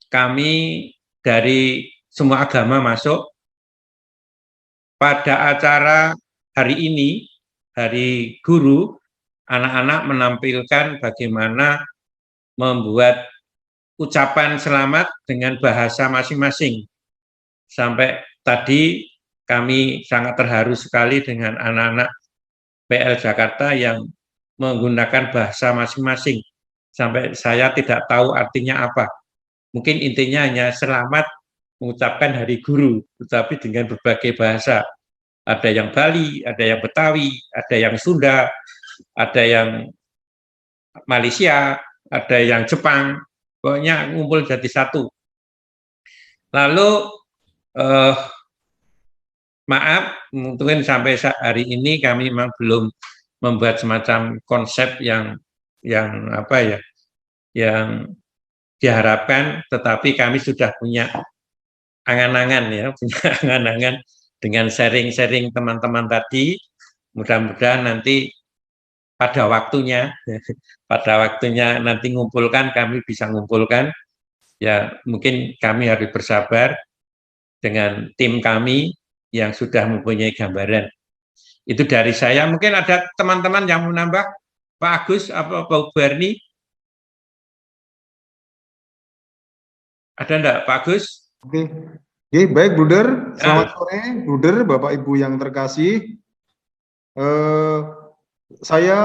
Speaker 10: kami dari semua agama masuk. Pada acara hari ini, Hari Guru, anak-anak menampilkan bagaimana membuat ucapan selamat dengan bahasa masing-masing. Sampai tadi kami sangat terharu sekali dengan anak-anak PL Jakarta yang menggunakan bahasa masing-masing. Sampai saya tidak tahu artinya apa. Mungkin intinya hanya selamat mengucapkan Hari Guru, tetapi dengan berbagai bahasa. Ada yang Bali, ada yang Betawi, ada yang Sunda, ada yang Malaysia, ada yang Jepang, pokoknya ngumpul jadi satu. Lalu, maaf, mungkin sampai hari ini kami memang belum membuat semacam konsep yang apa ya, yang diharapkan, tetapi kami sudah punya angan-angan ya, punya angan-angan dengan sharing-sharing teman-teman tadi. Mudah-mudahan nanti pada waktunya nanti ngumpulkan, kami bisa ngumpulkan. Ya mungkin kami harus bersabar dengan tim kami yang sudah mempunyai gambaran. Itu dari saya. Mungkin ada teman-teman yang mau nambah, Pak Agus apa Pak Berni? Ada enggak Pak Agus?
Speaker 11: Oke. Oke, baik Bruder. Selamat sore Bruder, Bapak Ibu yang terkasih. Saya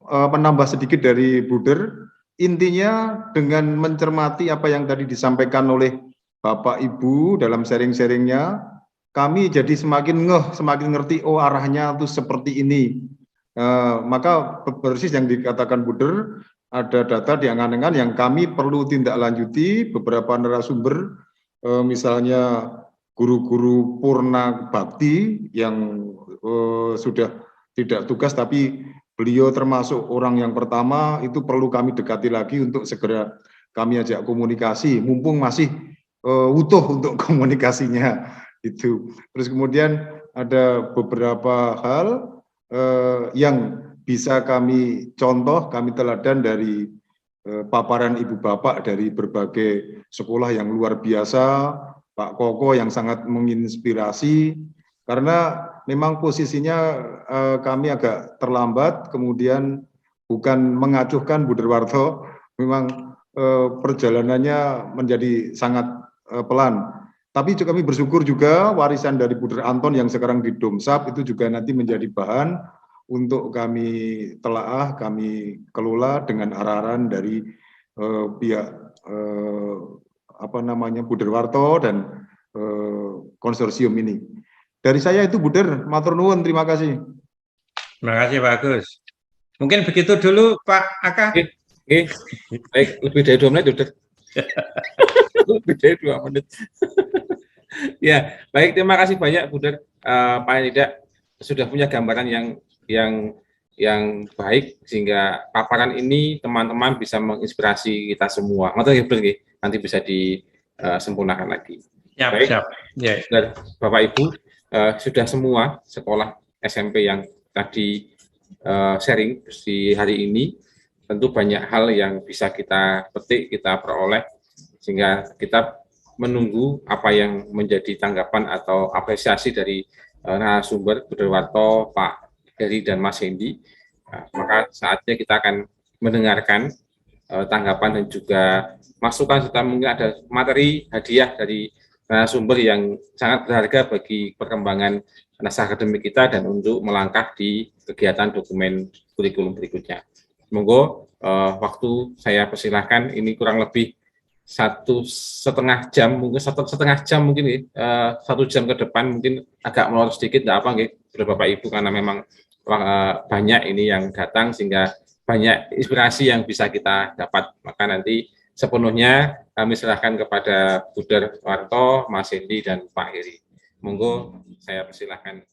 Speaker 11: menambah sedikit dari Bruder. Intinya dengan mencermati apa yang tadi disampaikan oleh Bapak Ibu dalam sharing-sharingnya, kami jadi semakin semakin ngerti, oh arahnya itu seperti ini. Maka persis yang dikatakan Bruder, ada data di angan-angan yang kami perlu tindak lanjuti. Beberapa narasumber, misalnya guru-guru purna bakti yang sudah tidak tugas, tapi beliau termasuk orang yang pertama, itu perlu kami dekati lagi untuk segera kami ajak komunikasi, mumpung masih utuh untuk komunikasinya. Itu. Terus kemudian ada beberapa hal yang bisa kami contoh, kami teladan dari paparan ibu bapak dari berbagai sekolah yang luar biasa, Pak Koko yang sangat menginspirasi, karena memang posisinya kami agak terlambat, kemudian bukan mengacuhkan Bu Derwarto, memang perjalanannya menjadi sangat pelan. Tapi kami bersyukur juga warisan dari Buder Anton yang sekarang di Domsap itu juga nanti menjadi bahan untuk kami telaah, kami kelola dengan arahan dari pihak Buder Warto dan konsorsium ini. Dari saya itu Buder, matur nuwun, terima kasih.
Speaker 10: Terima kasih Pak Agus. Mungkin begitu dulu Pak Aka.
Speaker 2: Baik, lebih dari 2 menit Buder. Lebih dari 2 menit. Ya, baik, terima kasih banyak Buder. Paling tidak sudah punya gambaran yang baik sehingga paparan ini teman-teman bisa menginspirasi kita semua. Nanti bisa disempurnakan lagi. Baik, dan Bapak Ibu sudah semua sekolah SMP yang tadi sharing di hari ini, tentu banyak hal yang bisa kita petik, kita peroleh, sehingga kita menunggu apa yang menjadi tanggapan atau apresiasi dari narasumber Buder Warto, Pak Heri dan Mas Hendy. Maka saatnya kita akan mendengarkan tanggapan dan juga masukan serta mungkin ada materi hadiah dari narasumber yang sangat berharga bagi perkembangan naskah akademik kita dan untuk melangkah di kegiatan dokumen kurikulum berikutnya. Monggo waktu saya persilahkan, ini kurang lebih 1,5 jam, mungkin 1,5 jam mungkin 1 jam ke depan mungkin agak molor sedikit, tidak apa sudah Bapak Ibu, karena memang banyak ini yang datang sehingga banyak inspirasi yang bisa kita dapat. Maka nanti sepenuhnya kami serahkan kepada Buder Warto, Mas Hendy dan Pak Heri. Monggo saya persilahkan.